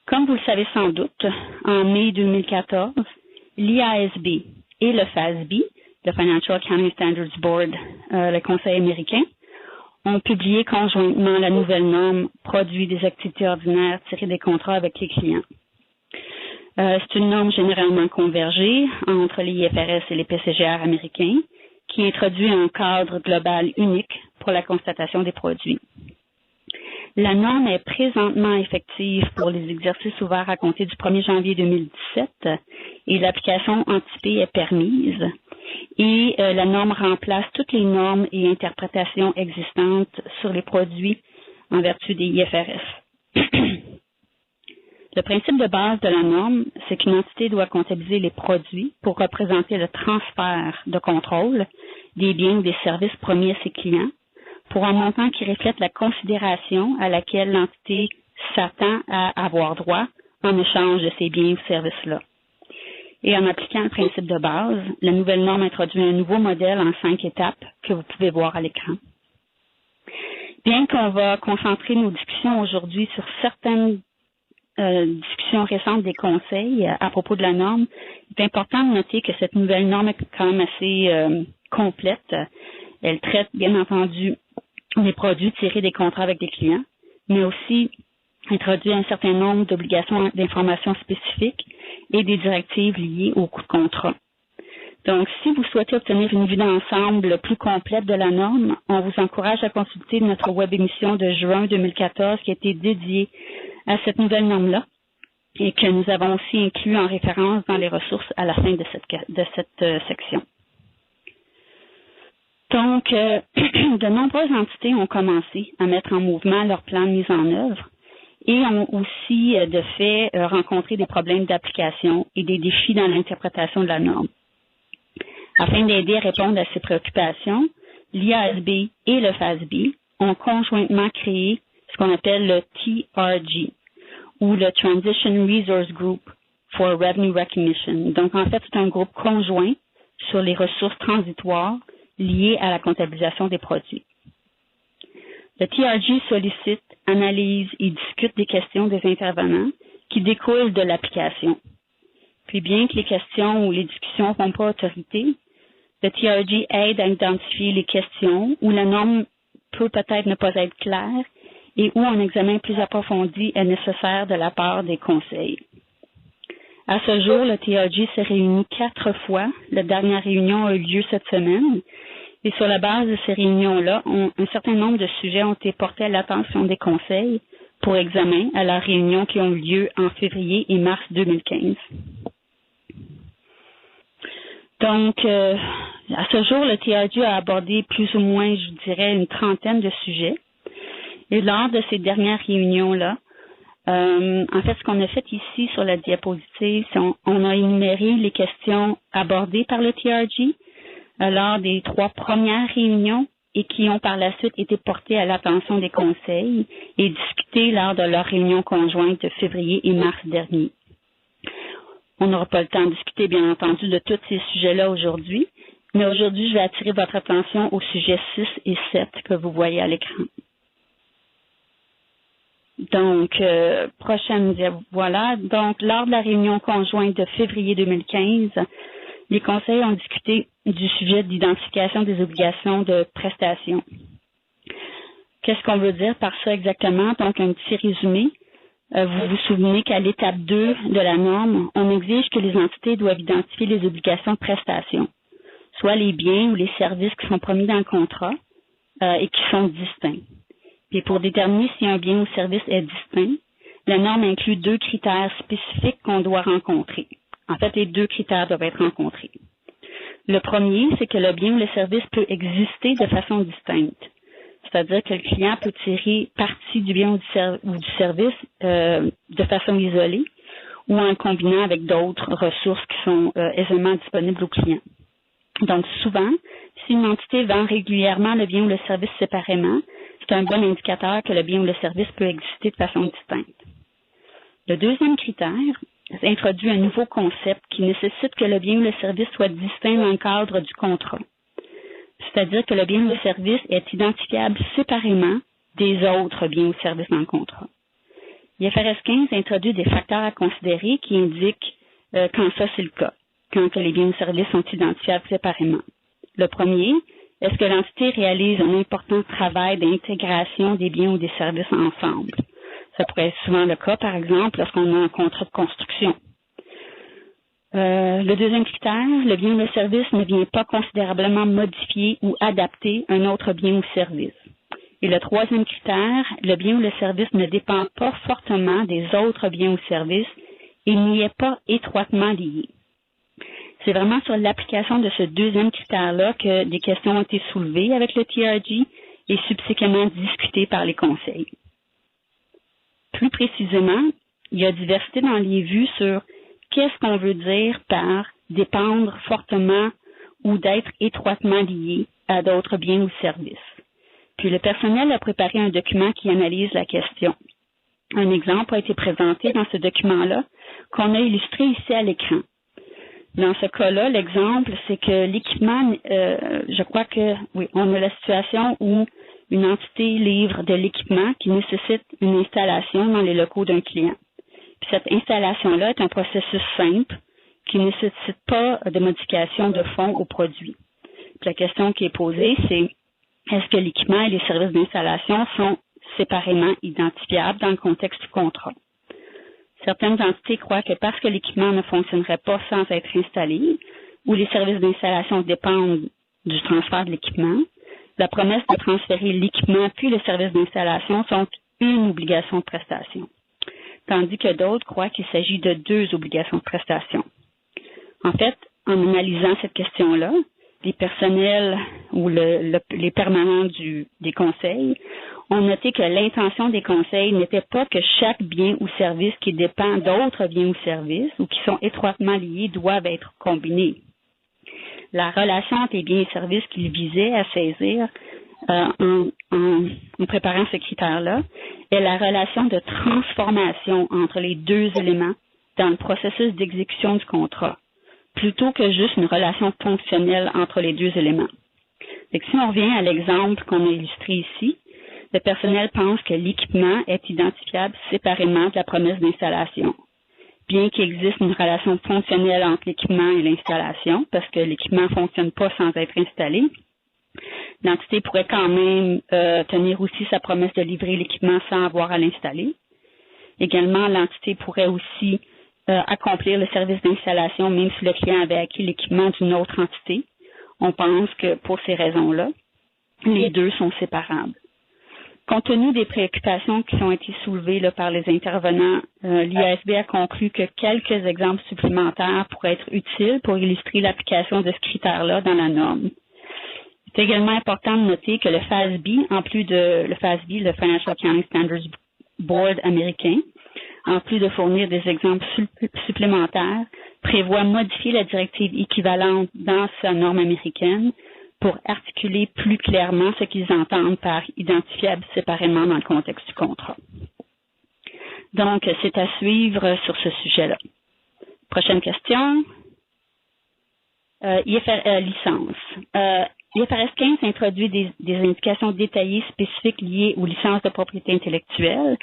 Comme vous le savez sans doute, en mai 2014, l'IASB et le FASB, le Financial Accounting Standards Board, le Conseil américain, ont publié conjointement la nouvelle norme produit des activités ordinaires tirées des contrats avec les clients. C'est une norme généralement convergée entre les IFRS et les PCGR américains qui introduit un cadre global unique pour la constatation des produits. La norme est présentement effective pour les exercices ouverts à compter du 1er janvier 2017 et l'application anticipée est permise. Et la norme remplace toutes les normes et interprétations existantes sur les produits en vertu des IFRS. Le principe de base de la norme, c'est qu'une entité doit comptabiliser les produits pour représenter le transfert de contrôle des biens ou des services promis à ses clients pour un montant qui reflète la considération à laquelle l'entité s'attend à avoir droit en échange de ces biens ou services-là. Et en appliquant le principe de base, la nouvelle norme introduit un nouveau modèle en 5 étapes que vous pouvez voir à l'écran. Bien qu'on va concentrer nos discussions aujourd'hui sur certaines discussions récentes des conseils à propos de la norme, il est important de noter que cette nouvelle norme est quand même assez complète. Elle traite, bien entendu, les produits tirés des contrats avec des clients, mais aussi introduit un certain nombre d'obligations d'information spécifiques et des directives liées au coût de contrat. Donc, si vous souhaitez obtenir une vue d'ensemble plus complète de la norme, on vous encourage à consulter notre web émission de juin 2014 qui a été dédiée à cette nouvelle norme-là et que nous avons aussi inclus en référence dans les ressources à la fin de cette section. Donc, de nombreuses entités ont commencé à mettre en mouvement leur plan de mise en œuvre et ont aussi, de fait, rencontré des problèmes d'application et des défis dans l'interprétation de la norme. Afin d'aider à répondre à ces préoccupations, l'IASB et le FASB ont conjointement créé ce qu'on appelle le TRG, ou le Transition Resource Group for Revenue Recognition. Donc, en fait, c'est un groupe conjoint sur les ressources transitoires liées à la comptabilisation des produits. Le TRG sollicite, analyse et discute des questions des intervenants qui découlent de l'application. Puis, bien que les questions ou les discussions ne font pas autorité, le TRG aide à identifier les questions où la norme peut peut-être ne pas être claire et où un examen plus approfondi est nécessaire de la part des conseils. À ce jour, le TRG s'est réuni 4 fois. La dernière réunion a eu lieu cette semaine. Et sur la base de ces réunions-là, un certain nombre de sujets ont été portés à l'attention des conseils pour examen à leurs réunions qui ont eu lieu en février et mars 2015. Donc, à ce jour, le TRG a abordé plus ou moins, je dirais, une trentaine de sujets. Et lors de ces dernières réunions-là, en fait, ce qu'on a fait ici sur la diapositive, c'est on a énuméré les questions abordées par le TRG lors des 3 premières réunions et qui ont par la suite été portées à l'attention des conseils et discutées lors de leur réunion conjointe de février et mars dernier. On n'aura pas le temps de discuter, bien entendu, de tous ces sujets-là aujourd'hui, mais aujourd'hui, je vais attirer votre attention aux sujets 6 et 7 que vous voyez à l'écran. Donc, prochaine, voilà. Donc, lors de la réunion conjointe de février 2015, les conseils ont discuté du sujet d'identification des obligations de prestation. Qu'est-ce qu'on veut dire par ça exactement? Donc, un petit résumé. Vous vous souvenez qu'à l'étape 2 de la norme, on exige que les entités doivent identifier les obligations de prestation, soit les biens ou les services qui sont promis dans le contrat et qui sont distincts. Et pour déterminer si un bien ou service est distinct, la norme inclut 2 critères spécifiques qu'on doit rencontrer. En fait, les 2 critères doivent être rencontrés. Le premier, c'est que le bien ou le service peut exister de façon distincte. C'est-à-dire que le client peut tirer parti du bien ou du service de façon isolée ou en combinant avec d'autres ressources qui sont aisément disponibles au client. Donc, souvent, si une entité vend régulièrement le bien ou le service séparément, c'est un bon indicateur que le bien ou le service peut exister de façon distincte. Le deuxième critère introduit un nouveau concept qui nécessite que le bien ou le service soit distinct dans le cadre du contrat. C'est-à-dire que le bien ou le service est identifiable séparément des autres biens ou services dans le contrat. L'IFRS 15 introduit des facteurs à considérer qui indiquent quand ça c'est le cas, quand les biens ou services sont identifiables séparément. Le premier, est-ce que l'entité réalise un important travail d'intégration des biens ou des services ensemble? Ça pourrait être souvent le cas, par exemple, lorsqu'on a un contrat de construction. Le deuxième critère, le bien ou le service ne vient pas considérablement modifier ou adapter un autre bien ou service. Et le troisième critère, le bien ou le service ne dépend pas fortement des autres biens ou services et n'y est pas étroitement lié. C'est vraiment sur l'application de ce deuxième critère-là que des questions ont été soulevées avec le TRG et subséquemment discutées par les conseils. Plus précisément, il y a diversité dans les vues sur qu'est-ce qu'on veut dire par dépendre fortement ou d'être étroitement lié à d'autres biens ou services. Puis le personnel a préparé un document qui analyse la question. Un exemple a été présenté dans ce document-là qu'on a illustré ici à l'écran. Dans ce cas-là, l'exemple, c'est que l'équipement, je crois que, oui, on a la situation où une entité livre de l'équipement qui nécessite une installation dans les locaux d'un client. Puis cette installation-là est un processus simple qui ne nécessite pas de modification de fond au produit. Puis la question qui est posée, c'est est-ce que l'équipement et les services d'installation sont séparément identifiables dans le contexte du contrat? Certaines entités croient que parce que l'équipement ne fonctionnerait pas sans être installé, ou les services d'installation dépendent du transfert de l'équipement, la promesse de transférer l'équipement puis le service d'installation sont une obligation de prestation, tandis que d'autres croient qu'il s'agit de 2 obligations de prestation. En fait, en analysant cette question-là, les personnels ou les permanents des conseils ont noté que l'intention des conseils n'était pas que chaque bien ou service qui dépend d'autres biens ou services ou qui sont étroitement liés doivent être combinés. La relation entre les biens et services qu'ils visaient à saisir en préparant ce critère-là est la relation de transformation entre les 2 éléments dans le processus d'exécution du contrat, plutôt que juste une relation fonctionnelle entre les 2 éléments. Donc, si on revient à l'exemple qu'on a illustré ici, le personnel pense que l'équipement est identifiable séparément de la promesse d'installation. Bien qu'il existe une relation fonctionnelle entre l'équipement et l'installation, parce que l'équipement ne fonctionne pas sans être installé, l'entité pourrait quand même tenir aussi sa promesse de livrer l'équipement sans avoir à l'installer. Également, l'entité pourrait aussi accomplir le service d'installation même si le client avait acquis l'équipement d'une autre entité. On pense que pour ces raisons-là, les 2 sont séparables. Compte tenu des préoccupations qui ont été soulevées là, par les intervenants, l'IASB a conclu que quelques exemples supplémentaires pourraient être utiles pour illustrer l'application de ce critère-là dans la norme. C'est également important de noter que le FASB, en plus de le FASB, le Financial Accounting Standards Board américain, en plus de fournir des exemples supplémentaires, prévoit modifier la directive équivalente dans sa norme américaine pour articuler plus clairement ce qu'ils entendent par identifiable séparément dans le contexte du contrat. Donc, c'est à suivre sur ce sujet-là. Prochaine question. IFRS licence. l'IFRS 15 introduit des indications détaillées spécifiques liées aux licences de propriété intellectuelle,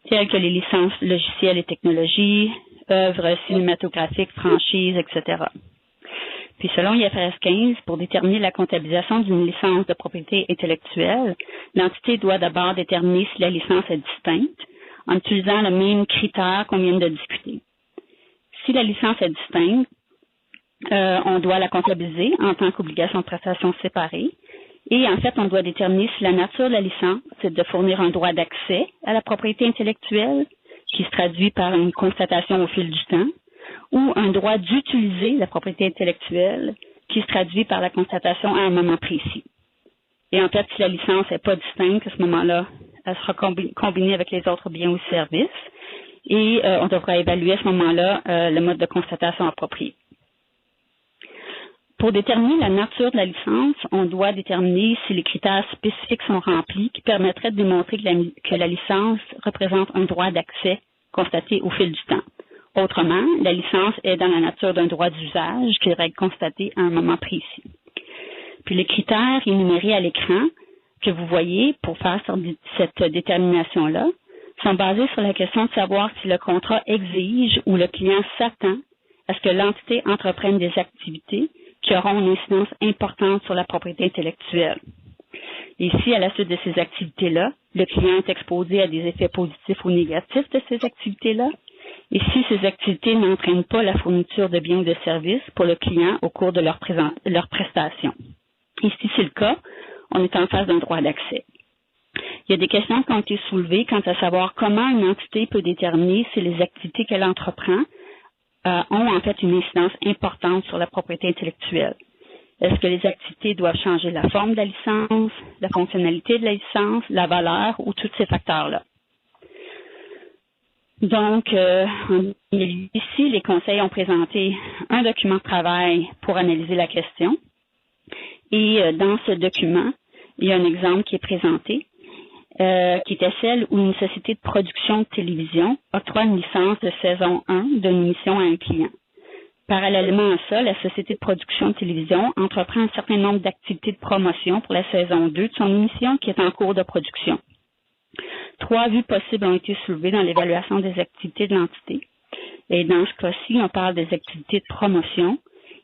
telles que les licences logicielles et technologies, œuvres cinématographiques, franchises, etc. Puis selon l'IFRS 15, pour déterminer la comptabilisation d'une licence de propriété intellectuelle, l'entité doit d'abord déterminer si la licence est distincte en utilisant le même critère qu'on vient de discuter. Si la licence est distincte, on doit la comptabiliser en tant qu'obligation de prestation séparée. Et en fait, on doit déterminer si la nature de la licence, c'est de fournir un droit d'accès à la propriété intellectuelle, qui se traduit par une constatation au fil du temps, ou un droit d'utiliser la propriété intellectuelle, qui se traduit par la constatation à un moment précis. Et en fait, si la licence n'est pas distincte, à ce moment-là, elle sera combinée avec les autres biens ou services, et on devra évaluer à ce moment-là le mode de constatation approprié. Pour déterminer la nature de la licence, on doit déterminer si les critères spécifiques sont remplis qui permettraient de démontrer que la licence représente un droit d'accès constaté au fil du temps. Autrement, la licence est dans la nature d'un droit d'usage qui devrait être constaté à un moment précis. Puis les critères énumérés à l'écran que vous voyez pour faire cette détermination-là sont basés sur la question de savoir si le contrat exige ou le client s'attend à ce que l'entité entreprenne des activités qui auront une incidence importante sur la propriété intellectuelle. Et si, à la suite de ces activités-là, le client est exposé à des effets positifs ou négatifs de ces activités-là, et si ces activités n'entraînent pas la fourniture de biens ou de services pour le client au cours de leur prestation. Et si c'est le cas, on est en face d'un droit d'accès. Il y a des questions qui ont été soulevées quant à savoir comment une entité peut déterminer si les activités qu'elle entreprend ont en fait une incidence importante sur la propriété intellectuelle. Est-ce que les activités doivent changer la forme de la licence, la fonctionnalité de la licence, la valeur ou tous ces facteurs-là? Donc, ici, les conseils ont présenté un document de travail pour analyser la question. Et dans ce document, il y a un exemple qui est présenté, qui était celle où une société de production de télévision octroie une licence de saison 1 d'une émission à un client. Parallèlement à ça, la société de production de télévision entreprend un certain nombre d'activités de promotion pour la saison 2 de son émission qui est en cours de production. 3 vues possibles ont été soulevées dans l'évaluation des activités de l'entité. Et dans ce cas-ci, on parle des activités de promotion.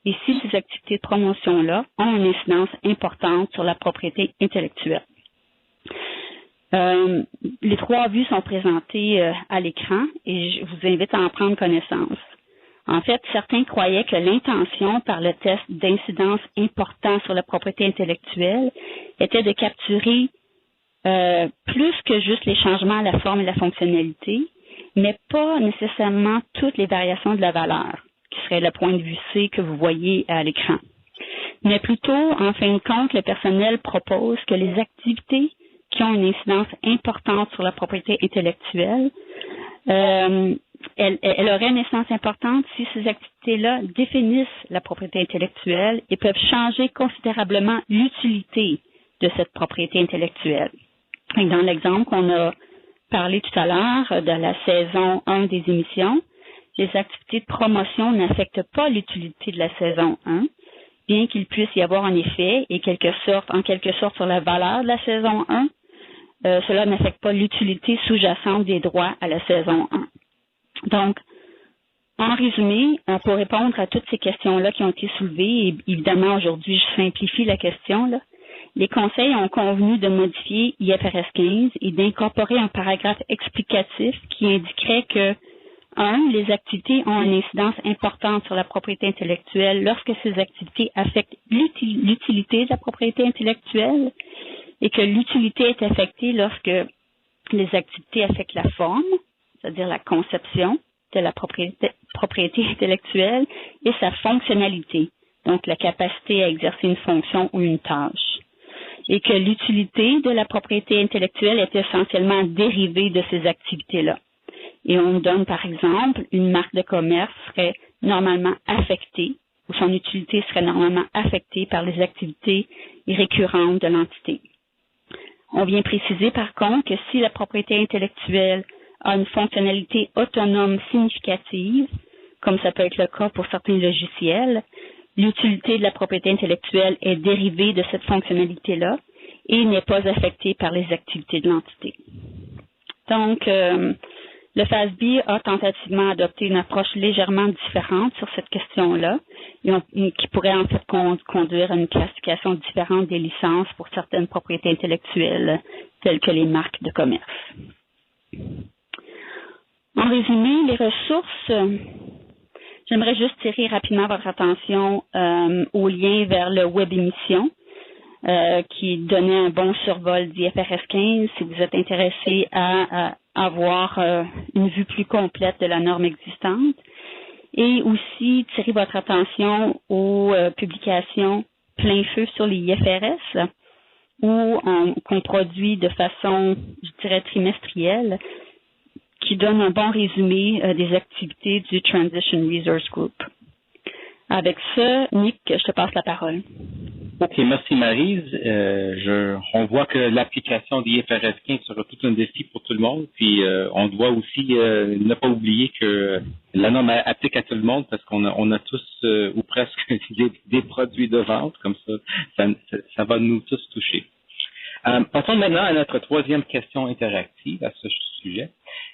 Et si ces activités de promotion-là ont une incidence importante sur la propriété intellectuelle. Les 3 vues sont présentées à l'écran et je vous invite à en prendre connaissance. En fait, certains croyaient que l'intention par le test d'incidence important sur la propriété intellectuelle était de capturer plus que juste les changements à la forme et la fonctionnalité, mais pas nécessairement toutes les variations de la valeur, qui serait le point de vue C que vous voyez à l'écran. Mais plutôt, en fin de compte, le personnel propose que les activités qui ont une incidence importante sur la propriété intellectuelle, elle aurait une incidence importante si ces activités-là définissent la propriété intellectuelle et peuvent changer considérablement l'utilité de cette propriété intellectuelle. Et dans l'exemple qu'on a parlé tout à l'heure de la saison 1 des émissions, les activités de promotion n'affectent pas l'utilité de la saison 1, bien qu'il puisse y avoir un effet et en quelque sorte sur la valeur de la saison 1, cela n'affecte pas l'utilité sous-jacente des droits à la saison 1. Donc, en résumé, pour répondre à toutes ces questions-là qui ont été soulevées, et évidemment aujourd'hui je simplifie la question, là, les conseils ont convenu de modifier IFRS 15 et d'incorporer un paragraphe explicatif qui indiquerait que 1. Les activités ont une incidence importante sur la propriété intellectuelle lorsque ces activités affectent l'utilité de la propriété intellectuelle et que l'utilité est affectée lorsque les activités affectent la forme, c'est-à-dire la conception de la propriété intellectuelle et sa fonctionnalité, donc la capacité à exercer une fonction ou une tâche, et que l'utilité de la propriété intellectuelle est essentiellement dérivée de ces activités-là. Et on donne, par exemple, une marque de commerce serait normalement affectée, ou son utilité serait normalement affectée par les activités récurrentes de l'entité. On vient préciser, par contre, que si la propriété intellectuelle a une fonctionnalité autonome significative, comme ça peut être le cas pour certains logiciels, l'utilité de la propriété intellectuelle est dérivée de cette fonctionnalité-là et n'est pas affectée par les activités de l'entité. Donc, le FASB a tentativement adopté une approche légèrement différente sur cette question-là, qui pourrait en fait conduire à une classification différente des licences pour certaines propriétés intellectuelles, telles que les marques de commerce. En résumé, les ressources, j'aimerais juste tirer rapidement votre attention au lien vers le web émission, qui donnait un bon survol d'IFRS 15 si vous êtes intéressé à avoir une vue plus complète de la norme existante, et aussi tirer votre attention aux publications plein feu sur les IFRS, qu'on produit de façon, je dirais, trimestrielle, qui donne un bon résumé des activités du Transition Resource Group. Avec ça, Nick, je te passe la parole. OK, merci Maryse. On voit que l'application d'IFRS 15 sera tout un défi pour tout le monde. Puis on doit aussi ne pas oublier que la norme applique à tout le monde parce qu'on a tous ou presque des produits de vente. Comme ça va nous tous toucher. Passons maintenant à notre troisième question interactive à ce sujet.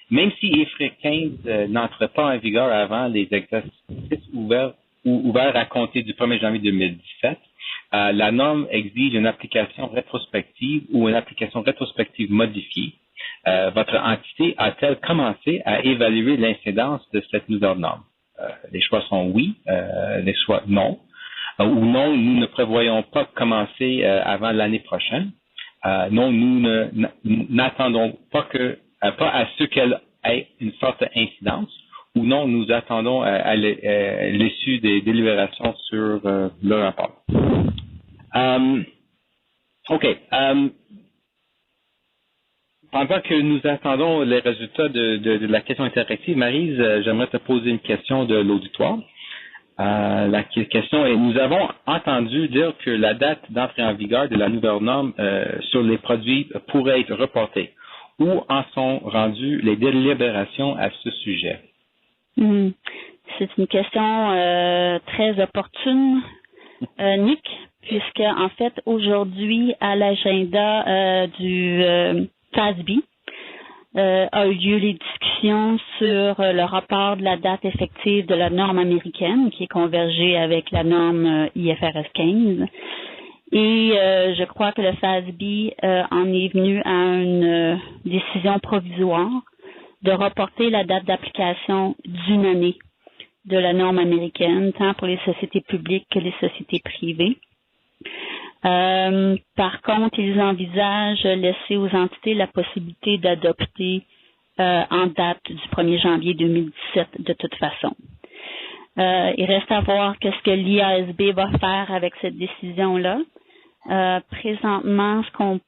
Même si IFRS 15 n'entre pas en vigueur avant les exercices ouverts à compter du 1er janvier 2017, la norme exige une application rétrospective ou une application rétrospective modifiée. Votre entité a-t-elle commencé à évaluer l'incidence de cette nouvelle norme? Les choix sont oui, les choix non. Ou non, nous ne prévoyons pas commencer avant l'année prochaine. Non, nous n'attendons pas à ce qu'elle ait une forte incidence. Ou non, nous attendons à l'issue des délibérations sur le rapport. OK. Pendant que nous attendons les résultats de la question interactive, Maryse, j'aimerais te poser une question de l'auditoire. La question est, nous avons entendu dire que la date d'entrée en vigueur de la nouvelle norme sur les produits pourrait être reportée. Où en sont rendues les délibérations à ce sujet? C'est une question très opportune, Nick, puisque en fait aujourd'hui à l'agenda du FASB a eu lieu les discussions sur le rapport de la date effective de la norme américaine qui est convergée avec la norme IFRS 15. Et je crois que le FASB en est venu à une décision provisoire de reporter la date d'application d'une année de la norme américaine, tant pour les sociétés publiques que les sociétés privées. Par contre, ils envisagent laisser aux entités la possibilité d'adopter en date du 1er janvier 2017 de toute façon. Il reste à voir qu'est-ce que l'IASB va faire avec cette décision-là. Présentement, ce qu'on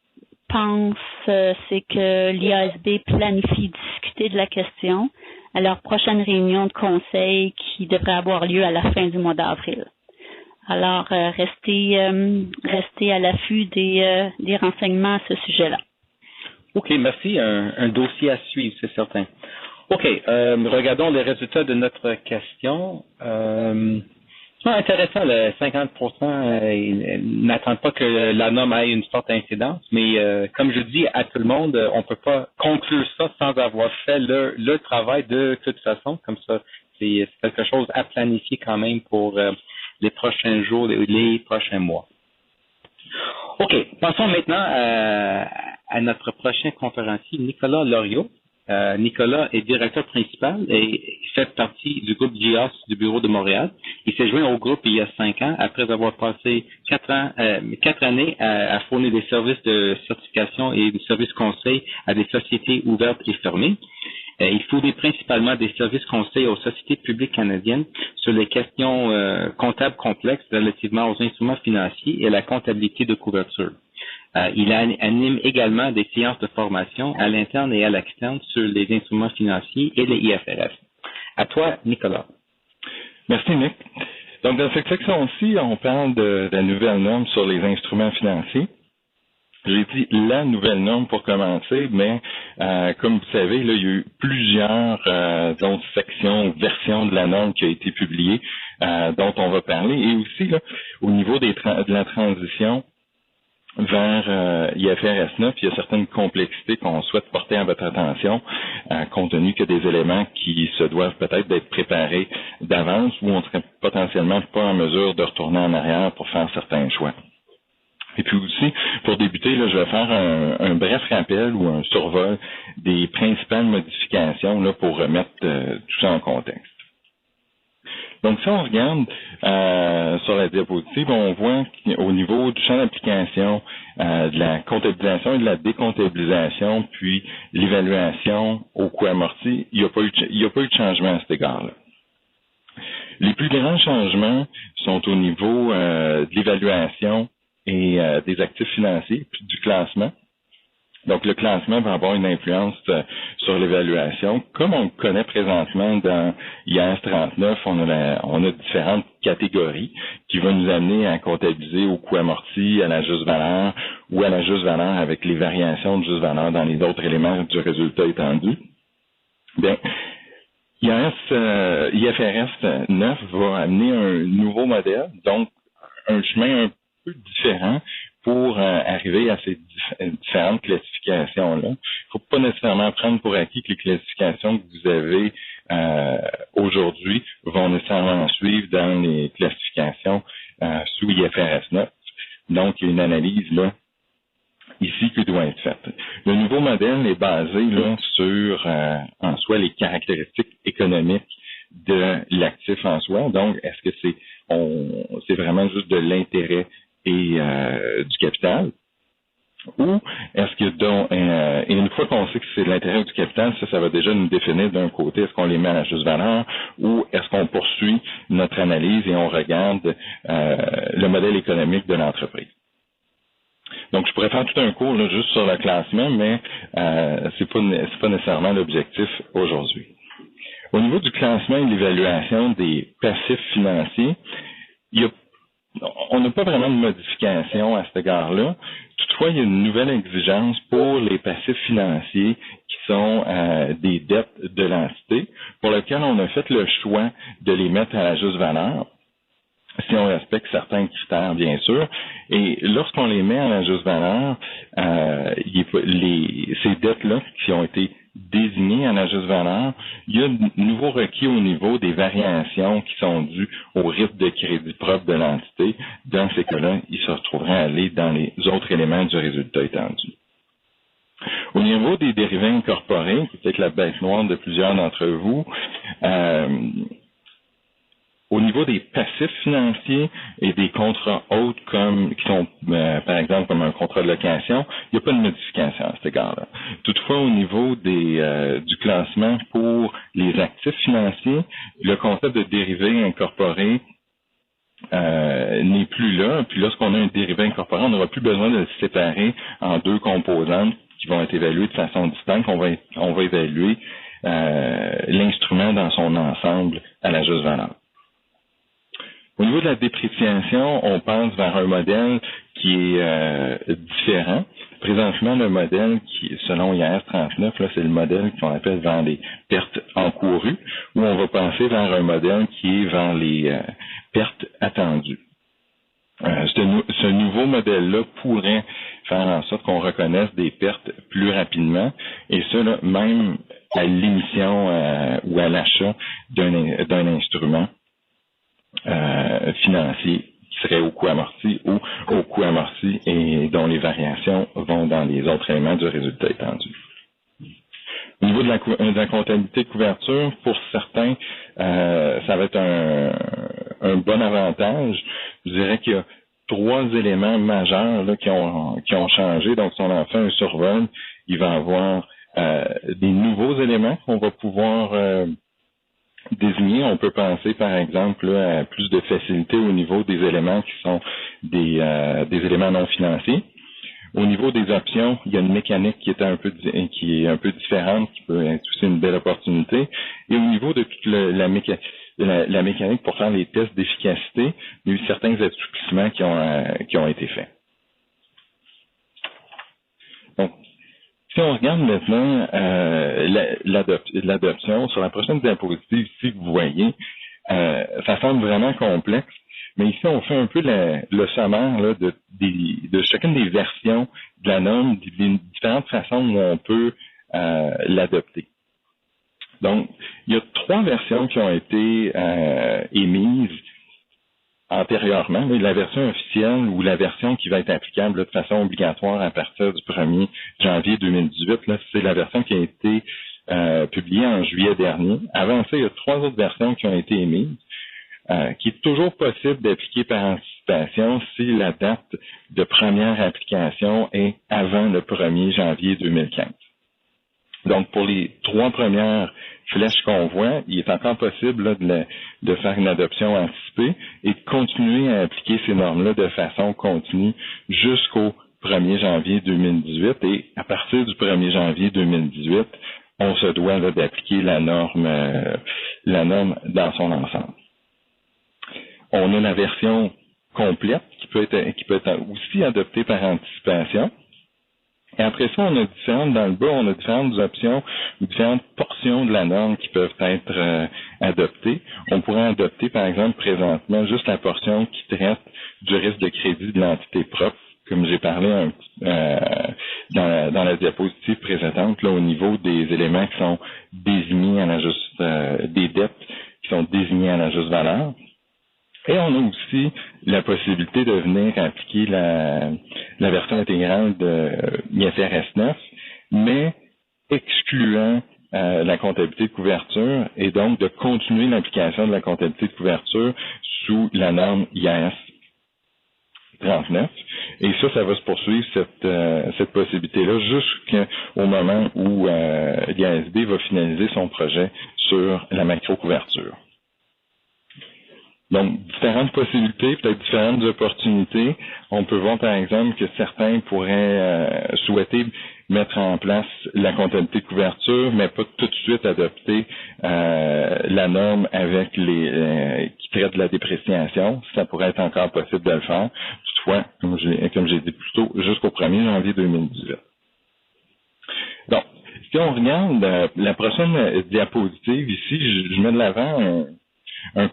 pense, c'est que l'IASB planifie discuter de la question à leur prochaine réunion de conseil qui devrait avoir lieu à la fin du mois d'avril. Alors, restez à l'affût des renseignements à ce sujet-là. OK, merci. Un dossier à suivre, c'est certain. OK, regardons les résultats de notre question. Intéressant, le 50% n'attendent pas que la norme ait une forte incidence, mais comme je dis à tout le monde, on ne peut pas conclure ça sans avoir fait le travail de toute façon. Comme ça, c'est quelque chose à planifier quand même pour les prochains jours, les prochains mois. OK, passons maintenant à notre prochain conférencier, Nicolas Loriot. Nicolas est directeur principal et fait partie du groupe GIAS du bureau de Montréal. Il s'est joint au groupe il y a 5 ans après avoir passé 4 années à fournir des services de certification et des services conseils à des sociétés ouvertes et fermées. Il fournit principalement des services conseils aux sociétés publiques canadiennes sur les questions comptables complexes relativement aux instruments financiers et à la comptabilité de couverture. Il anime également des séances de formation à l'interne et à l'externe sur les instruments financiers et les IFRS. À toi, Nicolas. Merci, Nick. Donc, dans cette section-ci, on parle de la nouvelle norme sur les instruments financiers. J'ai dit la nouvelle norme pour commencer, mais comme vous savez, là, il y a eu plusieurs sections, versions de la norme qui a été publiée, dont on va parler, et aussi là, au niveau de la transition vers IFRS 9, il y a certaines complexités qu'on souhaite porter à votre attention, compte tenu qu'il y a des éléments qui se doivent peut-être d'être préparés d'avance ou on serait potentiellement pas en mesure de retourner en arrière pour faire certains choix. Et puis aussi, pour débuter, là, je vais faire un bref rappel ou un survol des principales modifications là, pour remettre tout ça en contexte. Donc, si on regarde sur la diapositive, on voit qu'au niveau du champ d'application, de la comptabilisation et de la décomptabilisation, puis l'évaluation au coût amorti, il n'y a pas eu de changement à cet égard-là. Les plus grands changements sont au niveau de l'évaluation et des actifs financiers, puis du classement. Donc, le classement va avoir une influence sur l'évaluation. Comme on le connaît présentement dans IAS 39, on a différentes catégories qui vont nous amener à comptabiliser au coût amorti, à la juste valeur ou à la juste valeur avec les variations de juste valeur dans les autres éléments du résultat étendu. Bien, IFRS 9 va amener un nouveau modèle, donc un chemin un peu différent pour arriver à ces différentes classifications-là. Il ne faut pas nécessairement prendre pour acquis que les classifications que vous avez aujourd'hui vont nécessairement suivre dans les classifications sous IFRS 9. Donc, il y a une analyse là ici qui doit être faite. Le nouveau modèle est basé là sur en soi les caractéristiques économiques de l'actif en soi. Donc, est-ce que c'est vraiment juste de l'intérêt et du capital, ou est-ce que et une fois qu'on sait que c'est de l'intérêt ou du capital, ça va déjà nous définir d'un côté, est-ce qu'on les met à la juste valeur ou est-ce qu'on poursuit notre analyse et on regarde le modèle économique de l'entreprise. Donc, je pourrais faire tout un cours là, juste sur le classement, mais c'est pas nécessairement l'objectif aujourd'hui. Au niveau du classement et de l'évaluation des passifs financiers, on n'a pas vraiment de modification à cet égard-là. Toutefois, il y a une nouvelle exigence pour les passifs financiers qui sont des dettes de l'entité, pour lesquelles on a fait le choix de les mettre à la juste valeur, si on respecte certains critères, bien sûr. Et lorsqu'on les met à la juste valeur, ces dettes-là qui ont été désignées à la juste valeur, il y a de nouveaux requis au niveau des variations qui sont dues au risque de crédit propre de l'entité. Dans ces cas-là, ils se retrouveraient à aller dans les autres éléments du résultat étendu. Au niveau des dérivés incorporés, qui est peut-être la bête noire de plusieurs d'entre vous, au niveau des passifs financiers et des contrats autres qui sont, par exemple, comme un contrat de location, il n'y a pas de modification à cet égard-là. Toutefois, au niveau du classement pour les actifs financiers, le concept de dérivé incorporé n'est plus là. Puis lorsqu'on a un dérivé incorporé, on n'aura plus besoin de le séparer en deux composantes qui vont être évaluées de façon distincte. On va évaluer l'instrument dans son ensemble à la juste valeur. Au niveau de la dépréciation, on passe vers un modèle qui est différent. Présentement, le modèle qui, selon IAS 39, là, c'est le modèle qu'on appelle vers les pertes encourues, où on va passer vers un modèle qui est vers les pertes attendues. Ce nouveau modèle-là pourrait faire en sorte qu'on reconnaisse des pertes plus rapidement, et ça, là, même à l'émission ou à l'achat d'un instrument financier qui serait au coût amorti ou au coût amorti et dont les variations vont dans les autres éléments du résultat étendu. Au niveau de la comptabilité de couverture, pour certains, ça va être un bon avantage. Je dirais qu'il y a trois éléments majeurs là, qui ont changé. Donc, si on en fait un survol, il va y avoir des nouveaux éléments qu'on va pouvoir désigner. On peut penser, par exemple, là, à plus de facilité au niveau des éléments qui sont des éléments non financiers. Au niveau des options, il y a une mécanique qui est un peu différente, qui peut être aussi une belle opportunité. Et au niveau de toute la mécanique pour faire les tests d'efficacité, il y a eu certains assouplissements qui ont été faits. Si on regarde maintenant l'adoption, sur la prochaine diapositive, ici, vous voyez, ça semble vraiment complexe, mais ici, on fait un peu le sommaire là, de chacune des versions de la norme, des différentes façons où on peut l'adopter. Donc, il y a 3 versions qui ont été émises antérieurement. La version officielle ou la version qui va être applicable là, de façon obligatoire à partir du 1er janvier 2018, là, c'est la version qui a été publiée en juillet dernier. Avant ça, il y a 3 autres versions qui ont été émises, qui est toujours possible d'appliquer par anticipation si la date de première application est avant le 1er janvier 2015. Donc, pour les 3 premières flèches qu'on voit, il est encore possible là, de faire une adoption anticipée et de continuer à appliquer ces normes-là de façon continue jusqu'au 1er janvier 2018. Et à partir du 1er janvier 2018, on se doit là, d'appliquer la norme dans son ensemble. On a la version complète qui peut être aussi adoptée par anticipation. Et après ça, on a différentes options ou différentes portions de la norme qui peuvent être adoptées. On pourrait adopter, par exemple, présentement, juste la portion qui traite du risque de crédit de l'entité propre, comme j'ai parlé dans la diapositive précédente, là, au niveau des éléments qui sont désignés à la juste, des dettes qui sont désignées à la juste valeur. Et on a aussi la possibilité de venir appliquer la version intégrale de IFRS 9, mais excluant la comptabilité de couverture et donc de continuer l'application de la comptabilité de couverture sous la norme IAS 39. Et ça va se poursuivre, cette possibilité-là, jusqu'au moment où l'IASB va finaliser son projet sur la macro-couverture. Donc, différentes possibilités, peut-être différentes opportunités. On peut voir, par exemple, que certains pourraient souhaiter mettre en place la comptabilité de couverture, mais pas tout de suite adopter la norme avec qui traite de la dépréciation. Ça pourrait être encore possible de le faire. Toutefois, comme j'ai dit plus tôt, jusqu'au 1er janvier 2018. Donc, si on regarde la prochaine diapositive, ici, je mets de l'avant un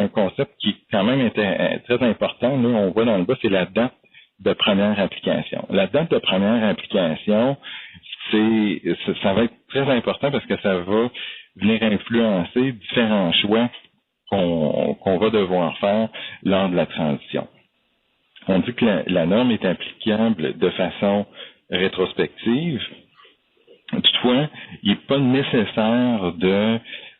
concept qui est quand même très important. Là, on voit dans le bas, c'est la date de première application. La date de première application, ça va être très important parce que ça va venir influencer différents choix qu'on va devoir faire lors de la transition. On dit que la norme est applicable de façon rétrospective. Toutefois, il n'est pas nécessaire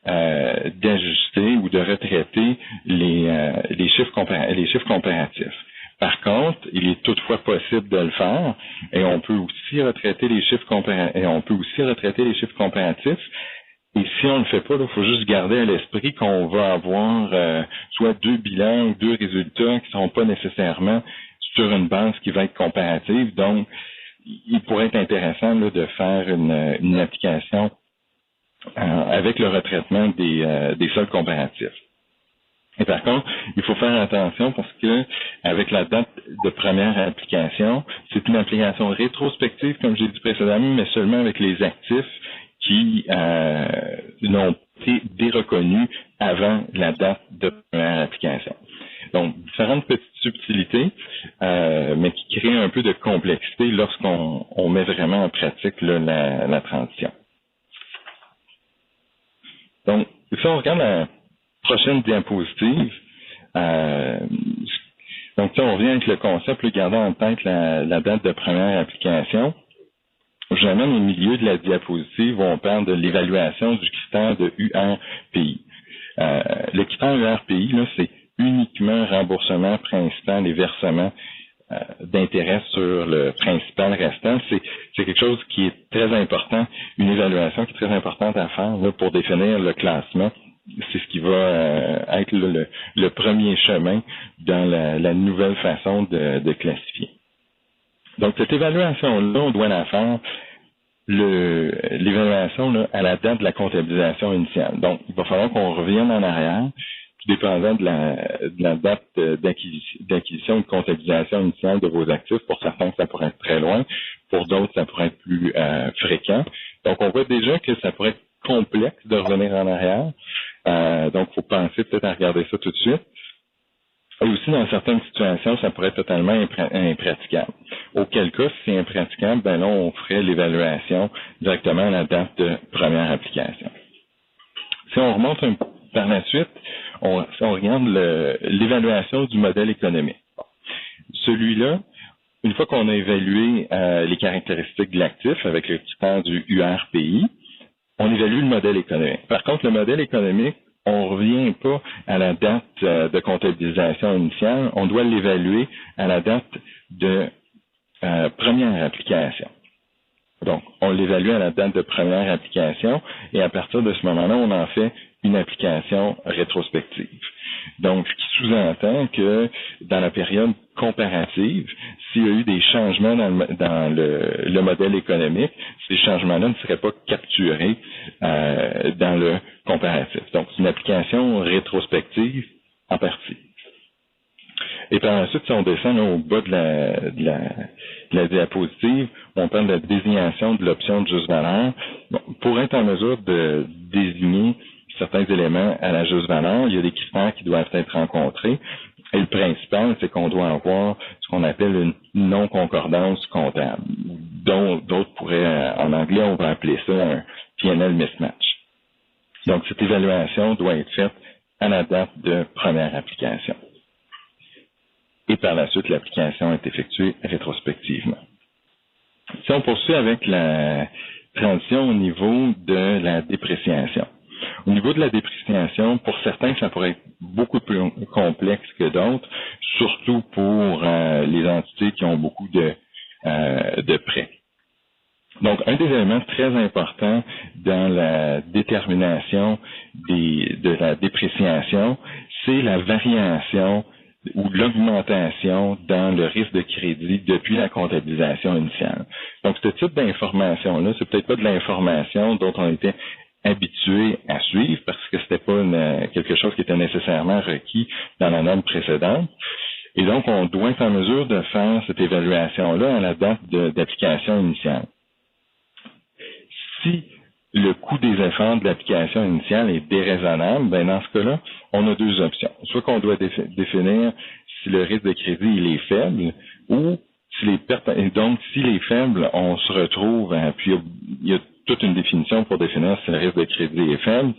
d'ajuster ou de retraiter les chiffres comparatifs. Par contre, il est toutefois possible de le faire et on peut aussi retraiter les chiffres comparatifs. Et si on ne le fait pas, il faut juste garder à l'esprit qu'on va avoir soit 2 bilans ou 2 résultats qui ne seront pas nécessairement sur une base qui va être comparative. Donc, il pourrait être intéressant là, de faire une application avec le retraitement des soldes comparatifs. Et par contre, il faut faire attention parce que avec la date de première application, c'est une application rétrospective, comme j'ai dit précédemment, mais seulement avec les actifs qui n'ont été déreconnus avant la date de première application. Donc, différentes petites subtilités, mais qui créent un peu de complexité lorsqu'on met vraiment en pratique là, la transition. Donc, si on regarde la prochaine diapositive, donc si on revient avec le concept, gardant en tête la date de première application, je l'amène au milieu de la diapositive où on parle de l'évaluation du critère de URPI. Le critère URPI, là, c'est uniquement remboursement principal et versement d'intérêt sur le principal restant. C'est quelque chose qui est très important, une évaluation qui est très importante à faire là, pour définir le classement. C'est ce qui va être le premier chemin dans la nouvelle façon de classifier. Donc, cette évaluation-là, on doit la faire l'évaluation à la date de la comptabilisation initiale. Donc, il va falloir qu'on revienne en arrière, tout dépendant de la date d'acquisition ou de comptabilisation initiale de vos actifs. Pour certains, ça pourrait être très loin. Pour d'autres, ça pourrait être plus fréquent. Donc, on voit déjà que ça pourrait être complexe de revenir en arrière. Donc, il faut penser peut-être à regarder ça tout de suite. Et aussi, dans certaines situations, ça pourrait être totalement impraticable. Auquel cas, si c'est impraticable, ben là, on ferait l'évaluation directement à la date de première application. Si on remonte par la suite, si on regarde l'évaluation du modèle économique. Celui-là, une fois qu'on a évalué les caractéristiques de l'actif avec le critère du URPI, on évalue le modèle économique. Par contre, le modèle économique, on ne revient pas à la date de comptabilisation initiale, on doit l'évaluer à la date de première application. Donc, on l'évalue à la date de première application et à partir de ce moment-là, on en fait une application rétrospective. Donc, ce qui sous-entend que dans la période comparative, s'il y a eu des changements dans le modèle économique, ces changements-là ne seraient pas capturés dans le comparatif. Donc, c'est une application rétrospective en partie. Et par la suite, si on descend là, au bas de la diapositive, on parle de la désignation de l'option de juste valeur. Bon, pour être en mesure de désigner certains éléments à la juste valeur, il y a des critères qui doivent être rencontrés. Et le principal, c'est qu'on doit avoir ce qu'on appelle une non-concordance comptable. D'autres pourraient, en anglais, on va appeler ça un P&L mismatch. Donc, cette évaluation doit être faite à la date de première application. Et par la suite, l'application est effectuée rétrospectivement. Si on poursuit avec la transition au niveau de la dépréciation. Au niveau de la dépréciation, pour certains, ça pourrait être beaucoup plus complexe que d'autres, surtout pour les entités qui ont beaucoup de prêts. Donc, un des éléments très importants dans la détermination de la dépréciation, c'est la variation ou l'augmentation dans le risque de crédit depuis la comptabilisation initiale. Donc, ce type d'information-là, c'est peut-être pas de l'information dont on était habitué à suivre parce que c'était pas quelque chose qui était nécessairement requis dans la norme précédente. Et donc, on doit être en mesure de faire cette évaluation-là à la date d'application initiale. Si le coût des efforts de l'application initiale est déraisonnable, ben dans ce cas-là, on a deux options. Soit qu'on doit définir si le risque de crédit il est faible ou si les pertes, et donc si les faibles, on se retrouve, puis il y a toute une définition pour définir si le risque de crédit est faible,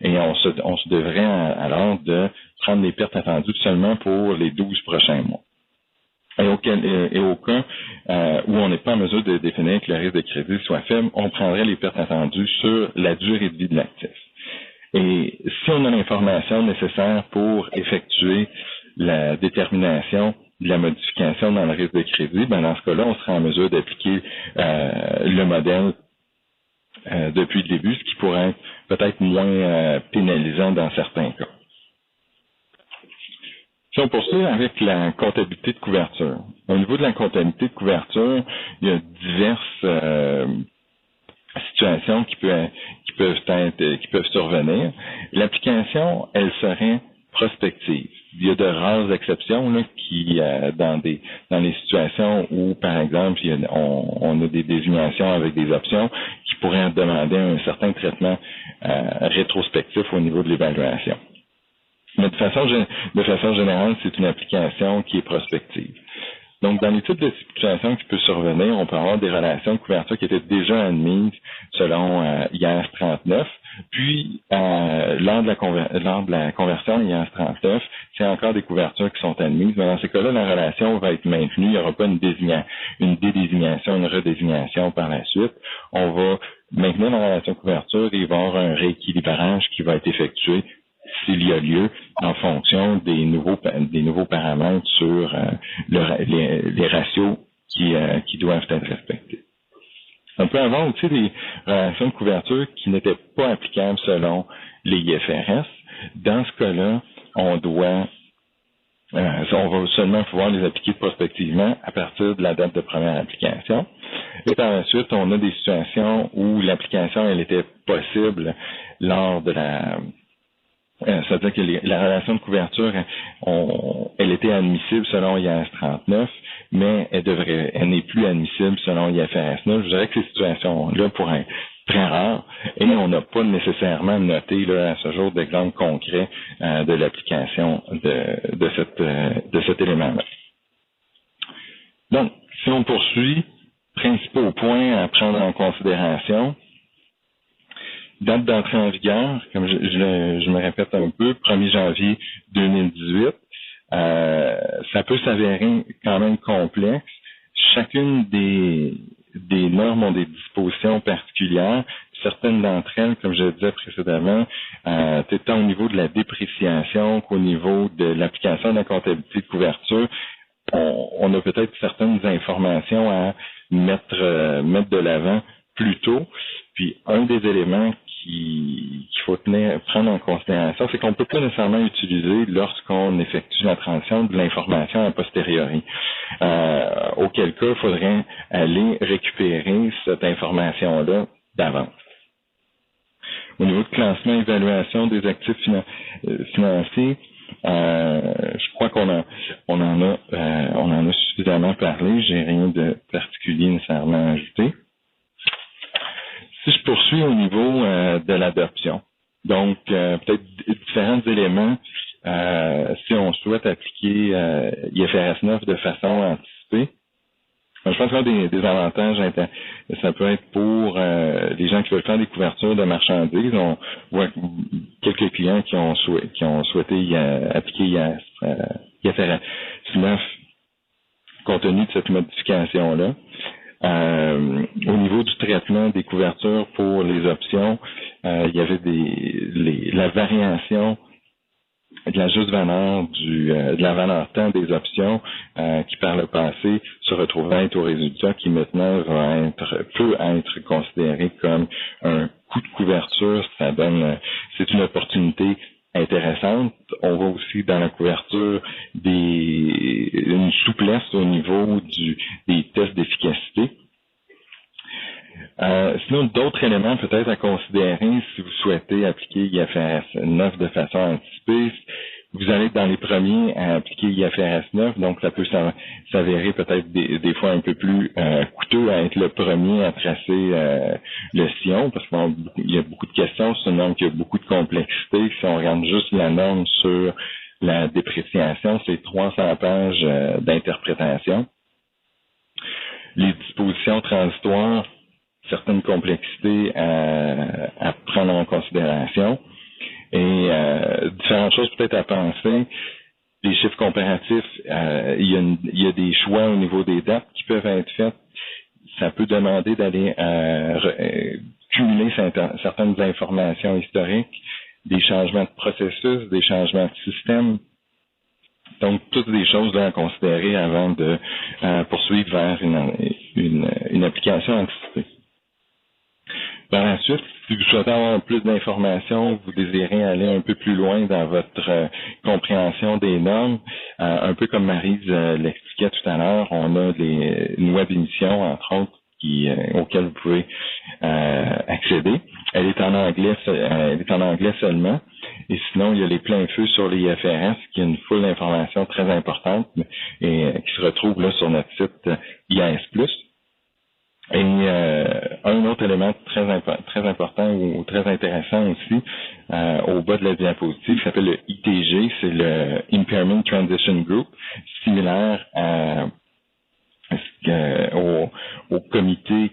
et on se devrait alors de prendre les pertes attendues seulement pour les 12 prochains mois. Et au cas où on n'est pas en mesure de définir que le risque de crédit soit faible, on prendrait les pertes attendues sur la durée de vie de l'actif. Et si on a l'information nécessaire pour effectuer la détermination de la modification dans le risque de crédit, ben dans ce cas-là, on sera en mesure d'appliquer le modèle depuis le début, ce qui pourrait être peut-être moins pénalisant dans certains cas. Si on poursuit avec la comptabilité de couverture. Au niveau de la comptabilité de couverture, il y a diverses situations qui peuvent survenir. L'application, elle serait prospective. Il y a de rares exceptions là, qui dans les situations où, par exemple, on a des désignations avec des options qui pourraient demander un certain traitement rétrospectif au niveau de l'évaluation. Mais de façon générale, c'est une application qui est prospective. Donc, dans les types de situations qui peuvent survenir, on peut avoir des relations de couverture qui étaient déjà admises selon IAS 39. Puis, lors de la conversion de IAS 39, c'est encore des couvertures qui sont admises. Mais dans ces cas-là, la relation va être maintenue. Il n'y aura pas une dédésignation, une redésignation par la suite. On va maintenir la relation de couverture et il va y avoir un rééquilibrage qui va être effectué s'il y a lieu en fonction des nouveaux paramètres sur les ratios qui doivent être respectés. On peut avoir aussi des relations de couverture qui n'étaient pas applicables selon les IFRS. Dans ce cas-là, on va seulement pouvoir les appliquer prospectivement à partir de la date de première application. Et par la suite, on a des situations où l'application, elle était possible lors de c'est-à-dire que la relation de couverture, elle était admissible selon IAS 39, mais elle n'est plus admissible selon l'IFRS 9. Je dirais que ces situations-là pourraient être très rares et on n'a pas nécessairement noté là, à ce jour d'exemple concret de l'application de cet élément-là. Donc, si on poursuit, principaux points à prendre en considération. Date d'entrée en vigueur, comme je me répète un peu, 1er janvier 2018. Ça peut s'avérer quand même complexe. Chacune des normes ont des dispositions particulières. Certaines d'entre elles, comme je le disais précédemment, tant au niveau de la dépréciation qu'au niveau de l'application de la comptabilité de couverture, on a peut-être certaines informations à mettre de l'avant plus tôt. Puis un des éléments qu'il faut prendre en considération, c'est qu'on ne peut pas nécessairement utiliser lorsqu'on effectue la transition de l'information a posteriori. Auquel cas, il faudrait aller récupérer cette information-là d'avance. Au niveau de classement et évaluation des actifs financiers, je crois qu'on en a suffisamment parlé. J'ai rien de particulier nécessairement à ajouter. Si je poursuis au niveau de l'adoption, donc peut-être différents éléments si on souhaite appliquer IFRS 9 de façon anticipée. Je pense qu'il y a des avantages. Ça peut être pour les gens qui veulent faire des couvertures de marchandises. On voit quelques clients qui ont souhaité appliquer IFRS 9 compte tenu de cette modification-là. Au niveau du traitement des couvertures pour les options, il y avait la variation de la juste valeur de la valeur temps des options qui par le passé se retrouvait être au résultat qui maintenant peut être considéré comme un coût de couverture. C'est une opportunité intéressante. On voit aussi dans la couverture une souplesse au niveau des tests d'efficacité. Sinon, d'autres éléments peut-être à considérer si vous souhaitez appliquer IFRS 9 de façon anticipée. Vous allez être dans les premiers à appliquer IFRS 9, donc ça peut s'avérer peut-être des fois un peu plus coûteux à être le premier à tracer le sillon, parce qu'il y a beaucoup de questions, c'est une norme qui a beaucoup de complexité. Si on regarde juste la norme sur la dépréciation, c'est 300 pages d'interprétation. Les dispositions transitoires, certaines complexités à prendre en considération. Et différentes choses peut-être à penser. Les chiffres comparatifs, il y a des choix au niveau des dates qui peuvent être faits. Ça peut demander d'aller cumuler certaines informations historiques, des changements de processus, des changements de système. Donc, toutes des choses là à considérer avant de poursuivre vers une application anticipée. Par la suite, si vous souhaitez avoir plus d'informations, vous désirez aller un peu plus loin dans votre compréhension des normes, un peu comme Maryse l'expliquait tout à l'heure, on a une web émission, entre autres, auquel vous pouvez accéder. Elle est en anglais seulement. Et sinon, il y a les pleins feux sur les IFRS, qui est une foule d'informations très importante et qui se retrouve là sur notre site IAS+. Et un autre élément très important ou très intéressant aussi, au bas de la diapositive, qui s'appelle le ITG, c'est le Impairment Transition Group, similaire au comité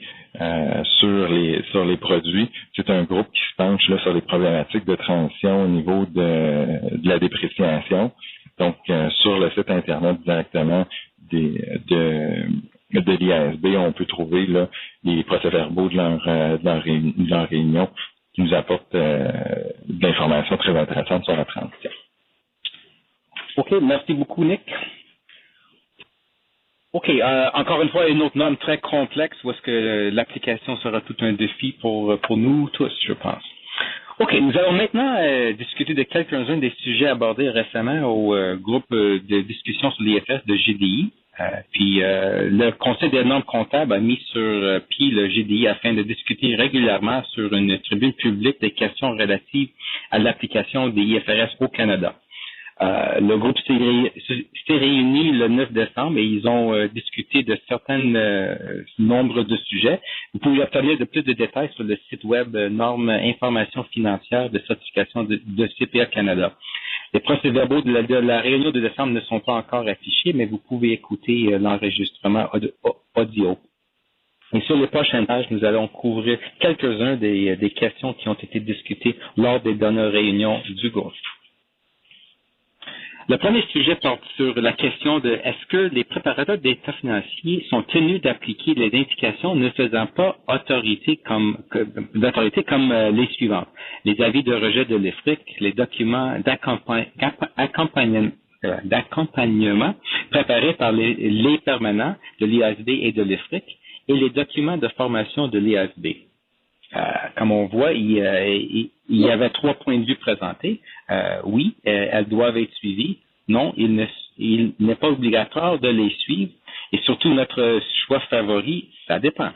sur les produits. C'est un groupe qui se penche là sur les problématiques de transition au niveau de la dépréciation. Donc, sur le site Internet directement de l'IASB, on peut trouver là les procès-verbaux de leur réunion qui nous apportent de l'information très intéressante sur la transition. OK, merci beaucoup, Nick. OK, encore une fois, une autre norme très complexe où est-ce que l'application sera tout un défi pour nous tous, je pense. OK, nous allons maintenant discuter de quelques-uns des sujets abordés récemment au groupe de discussion sur l'IFRS de GDI. Puis le Conseil des normes comptables a mis sur pied le GDI afin de discuter régulièrement sur une tribune publique des questions relatives à l'application des IFRS au Canada. Le groupe s'est réuni le 9 décembre et ils ont discuté de certains nombres de sujets. Vous pouvez obtenir de plus de détails sur le site web Normes Information Financière de certification de CPA Canada. Les procès-verbaux de la réunion de décembre ne sont pas encore affichés, mais vous pouvez écouter l'enregistrement audio. Et sur les prochaines pages, nous allons couvrir quelques-uns des questions qui ont été discutées lors des dernières réunions du groupe. Le premier sujet porte sur la question de est-ce que les préparateurs d'états financiers sont tenus d'appliquer les indications ne faisant pas d'autorité comme les suivantes. Les avis de rejet de l'IFRIC, les documents d'accompagnement préparés par les permanents de l'IASB et de l'IFRIC et les documents de formation de l'IASB. Comme on voit, il y avait 3 points de vue présentés. Oui, elles doivent être suivies. Non, il n'est pas obligatoire de les suivre. Et surtout, notre choix favori, ça dépend.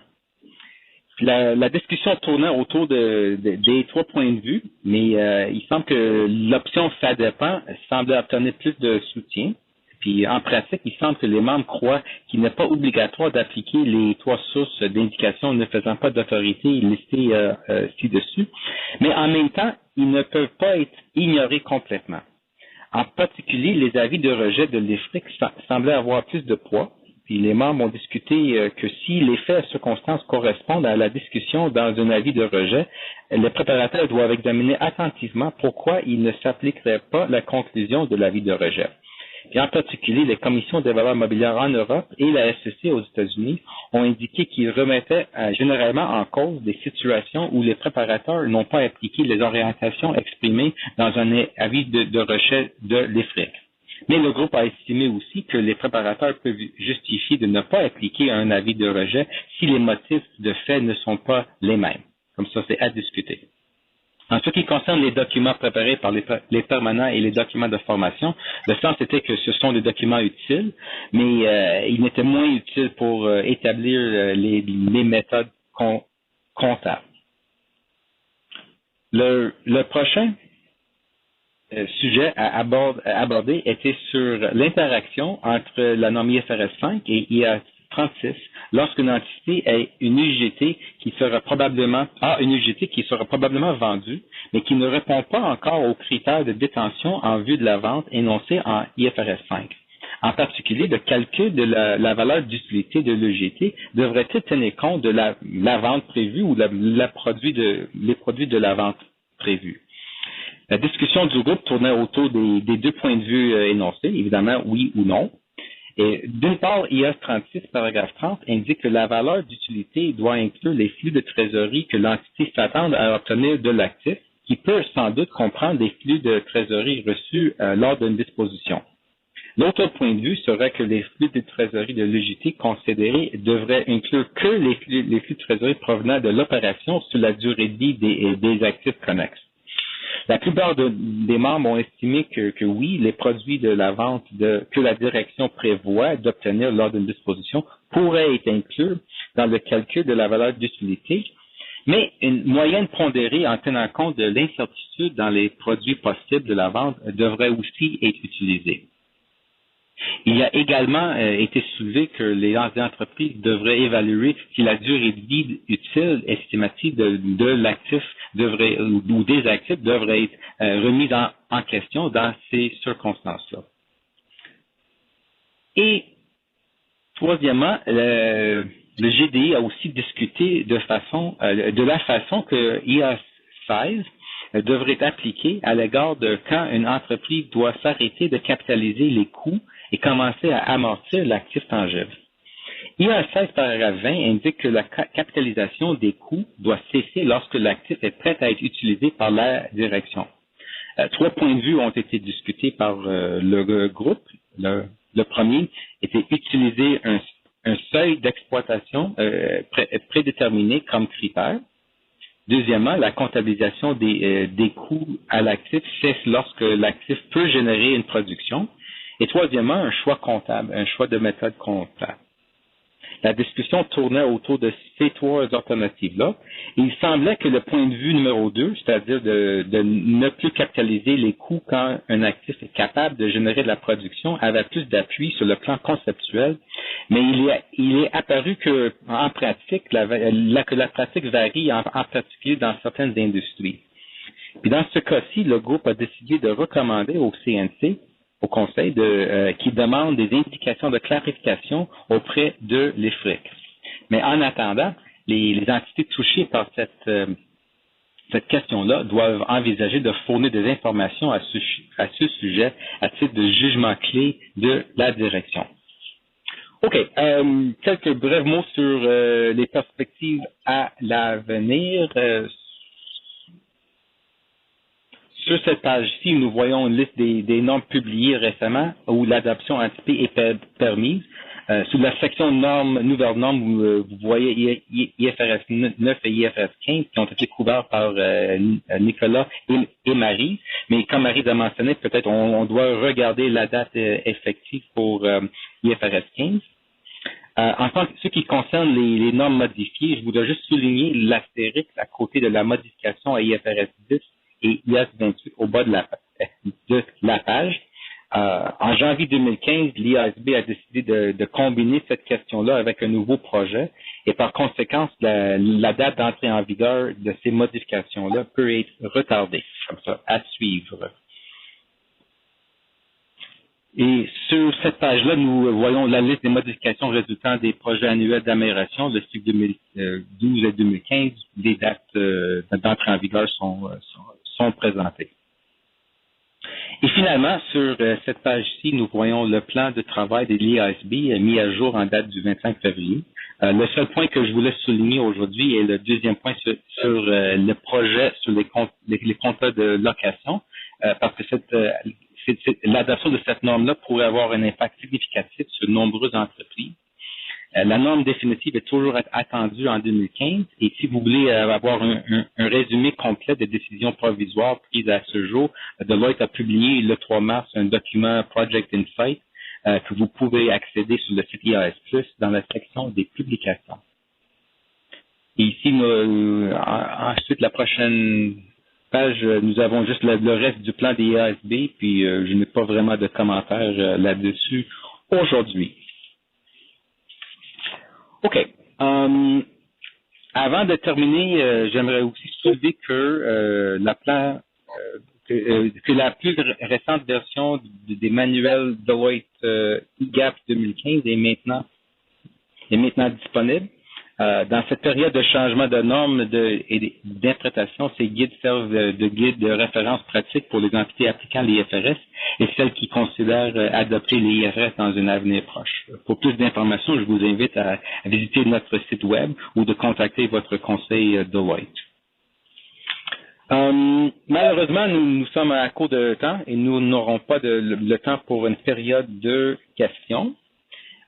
La discussion tournait autour des 3 points de vue, mais il semble que l'option « ça dépend » semblait obtenir plus de soutien. Puis en pratique, il semble que les membres croient qu'il n'est pas obligatoire d'appliquer les 3 sources d'indication ne faisant pas d'autorité listées ci-dessus, mais en même temps, ils ne peuvent pas être ignorés complètement. En particulier, les avis de rejet de l'IFRIC semblaient avoir plus de poids, puis les membres ont discuté que si les faits et circonstances correspondent à la discussion dans un avis de rejet, les préparateurs doivent examiner attentivement pourquoi il ne s'appliquerait pas la conclusion de l'avis de rejet. Et en particulier, les commissions des valeurs mobilières en Europe et la SEC aux États-Unis ont indiqué qu'ils remettaient généralement en cause des situations où les préparateurs n'ont pas appliqué les orientations exprimées dans un avis de rejet de l'IFRIC. Mais le groupe a estimé aussi que les préparateurs peuvent justifier de ne pas appliquer un avis de rejet si les motifs de fait ne sont pas les mêmes. Comme ça, c'est à discuter. En ce qui concerne les documents préparés par les permanents et les documents de formation, le sens était que ce sont des documents utiles, mais ils n'étaient moins utiles pour établir les méthodes comptables. Le prochain sujet à aborder était sur l'interaction entre la norme IFRS 5 et IA 36 lorsqu'une entité a une UGT qui sera probablement vendue, mais qui ne répond pas encore aux critères de détention en vue de la vente énoncés en IFRS 5. En particulier, le calcul de la valeur d'utilité de l'UGT devrait-il tenir compte de la vente prévue ou les produits de la vente prévue. La discussion du groupe tournait autour des 2 points de vue énoncés, évidemment oui ou non. Et d'une part, IAS 36, paragraphe 30, indique que la valeur d'utilité doit inclure les flux de trésorerie que l'entité s'attend à obtenir de l'actif, qui peut sans doute comprendre les flux de trésorerie reçus lors d'une disposition. L'autre point de vue serait que les flux de trésorerie de l'UGT considérés devraient inclure que les flux de trésorerie provenant de l'opération sur la durée de vie des actifs connexes. La plupart des membres ont estimé que oui, les produits de la vente que la direction prévoit d'obtenir lors d'une disposition pourraient être inclus dans le calcul de la valeur d'utilité, mais une moyenne pondérée en tenant compte de l'incertitude dans les produits possibles de la vente devrait aussi être utilisée. Il a également été soulevé que les entreprises devraient évaluer si la durée de vie utile estimative de l'actif ou des actifs devrait être remise en question dans ces circonstances-là. Et troisièmement, le GDI a aussi discuté de la façon que IAS 16 devrait être appliquée à l'égard de quand une entreprise doit s'arrêter de capitaliser les coûts et commencer à amortir l'actif tangible. IAS 16, paragraphe 20, indique que la capitalisation des coûts doit cesser lorsque l'actif est prêt à être utilisé par la direction. 3 points de vue ont été discutés par le groupe. Le premier était utiliser un seuil d'exploitation prédéterminé comme critère. Deuxièmement, la comptabilisation des coûts à l'actif cesse lorsque l'actif peut générer une production. Et troisièmement, un choix comptable, un choix de méthode comptable. La discussion tournait autour de ces trois alternatives-là. Il semblait que le point de vue numéro 2, c'est-à-dire de ne plus capitaliser les coûts quand un actif est capable de générer de la production, avait plus d'appui sur le plan conceptuel, mais il est apparu que en pratique, que la pratique varie, en particulier dans certaines industries. Puis dans ce cas-ci, le groupe a décidé de recommander au CNC, au Conseil, qui demande des indications de clarification auprès de l'IFRIC. Mais en attendant, les entités touchées par cette question-là doivent envisager de fournir des informations à ce sujet à titre de jugement clé de la direction. OK. Quelques brefs mots sur les perspectives à l'avenir. Sur cette page-ci, nous voyons une liste des normes publiées récemment où l'adoption anticipée est permise. Sous la section normes, nouvelles normes, vous voyez IFRS 9 et IFRS 15 qui ont été couverts par Nicolas et Marie. Mais comme Marie a mentionné, peut-être on doit regarder la date effective pour IFRS 15. En ce qui concerne les normes modifiées, je voudrais juste souligner l'astérisque à côté de la modification à IFRS 10 et IAS 28 au bas de la page. En janvier 2015, l'IASB a décidé de combiner cette question-là avec un nouveau projet et par conséquent, la date d'entrée en vigueur de ces modifications-là peut être retardée, comme ça, à suivre. Et sur cette page-là, nous voyons la liste des modifications résultant des projets annuels d'amélioration, le cycle 2012 et 2015. Les dates d'entrée en vigueur sont présentées. Et finalement, sur cette page-ci, nous voyons le plan de travail de l'IASB mis à jour en date du 25 février. Le seul point que je voulais souligner aujourd'hui est le deuxième point sur le projet sur les contrats de location, parce que l'adoption de cette norme-là pourrait avoir un impact significatif sur de nombreuses entreprises. La norme définitive est toujours attendue en 2015 et si vous voulez avoir un résumé complet des décisions provisoires prises à ce jour, Deloitte a publié le 3 mars un document Project Insight que vous pouvez accéder sur le site IAS+, dans la section des publications. Et ici, ensuite, la prochaine page, nous avons juste le reste du plan des IASB, puis je n'ai pas vraiment de commentaires là-dessus aujourd'hui. OK. Avant de terminer, j'aimerais aussi soulever que que la plus récente version des manuels Deloitte eGAP 2015 est maintenant disponible. Dans cette période de changement de normes et d'interprétation, ces guides servent de guides de référence pratique pour les entités appliquant les IFRS et celles qui considèrent adopter les IFRS dans un avenir proche. Pour plus d'informations, je vous invite à visiter notre site web ou de contacter votre conseil Deloitte. Malheureusement, nous sommes à court de temps et nous n'aurons pas le temps pour une période de questions.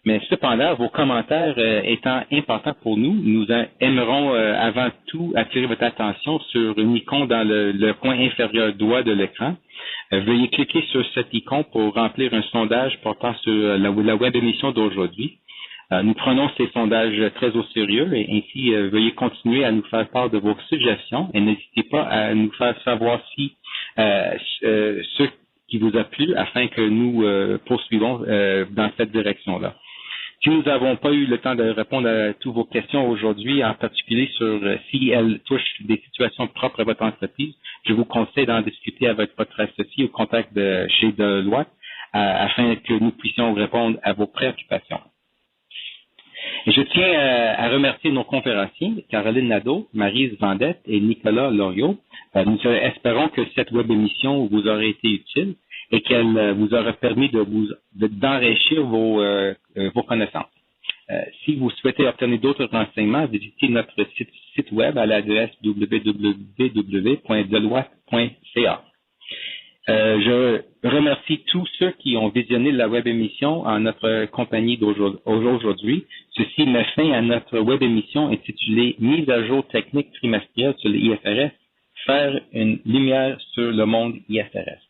Mais cependant, vos commentaires étant importants pour nous, nous aimerons avant tout attirer votre attention sur une icône dans le coin inférieur droit de l'écran. Veuillez cliquer sur cette icône pour remplir un sondage portant sur la web émission d'aujourd'hui. Nous prenons ces sondages très au sérieux et ainsi veuillez continuer à nous faire part de vos suggestions et n'hésitez pas à nous faire savoir si ce qui vous a plu afin que nous poursuivons dans cette direction-là. Si nous n'avons pas eu le temps de répondre à toutes vos questions aujourd'hui, en particulier sur si elles touchent des situations propres à votre entreprise, je vous conseille d'en discuter avec votre associé au contact chez Deloitte afin que nous puissions répondre à vos préoccupations. Et je tiens à remercier nos conférenciers, Caroline Nadeau, Maryse Vendette et Nicolas Loriot. Nous espérons que cette web émission vous aura été utile et qu'elle vous aura permis d'enrichir vos connaissances. Si vous souhaitez obtenir d'autres renseignements, visitez notre site web à l'adresse www.deloitte.ca. Je remercie tous ceux qui ont visionné la web émission en notre compagnie d'aujourd'hui. Ceci met fin à notre web émission intitulée « Mise à jour technique trimestrielle sur les IFRS, faire une lumière sur le monde IFRS ».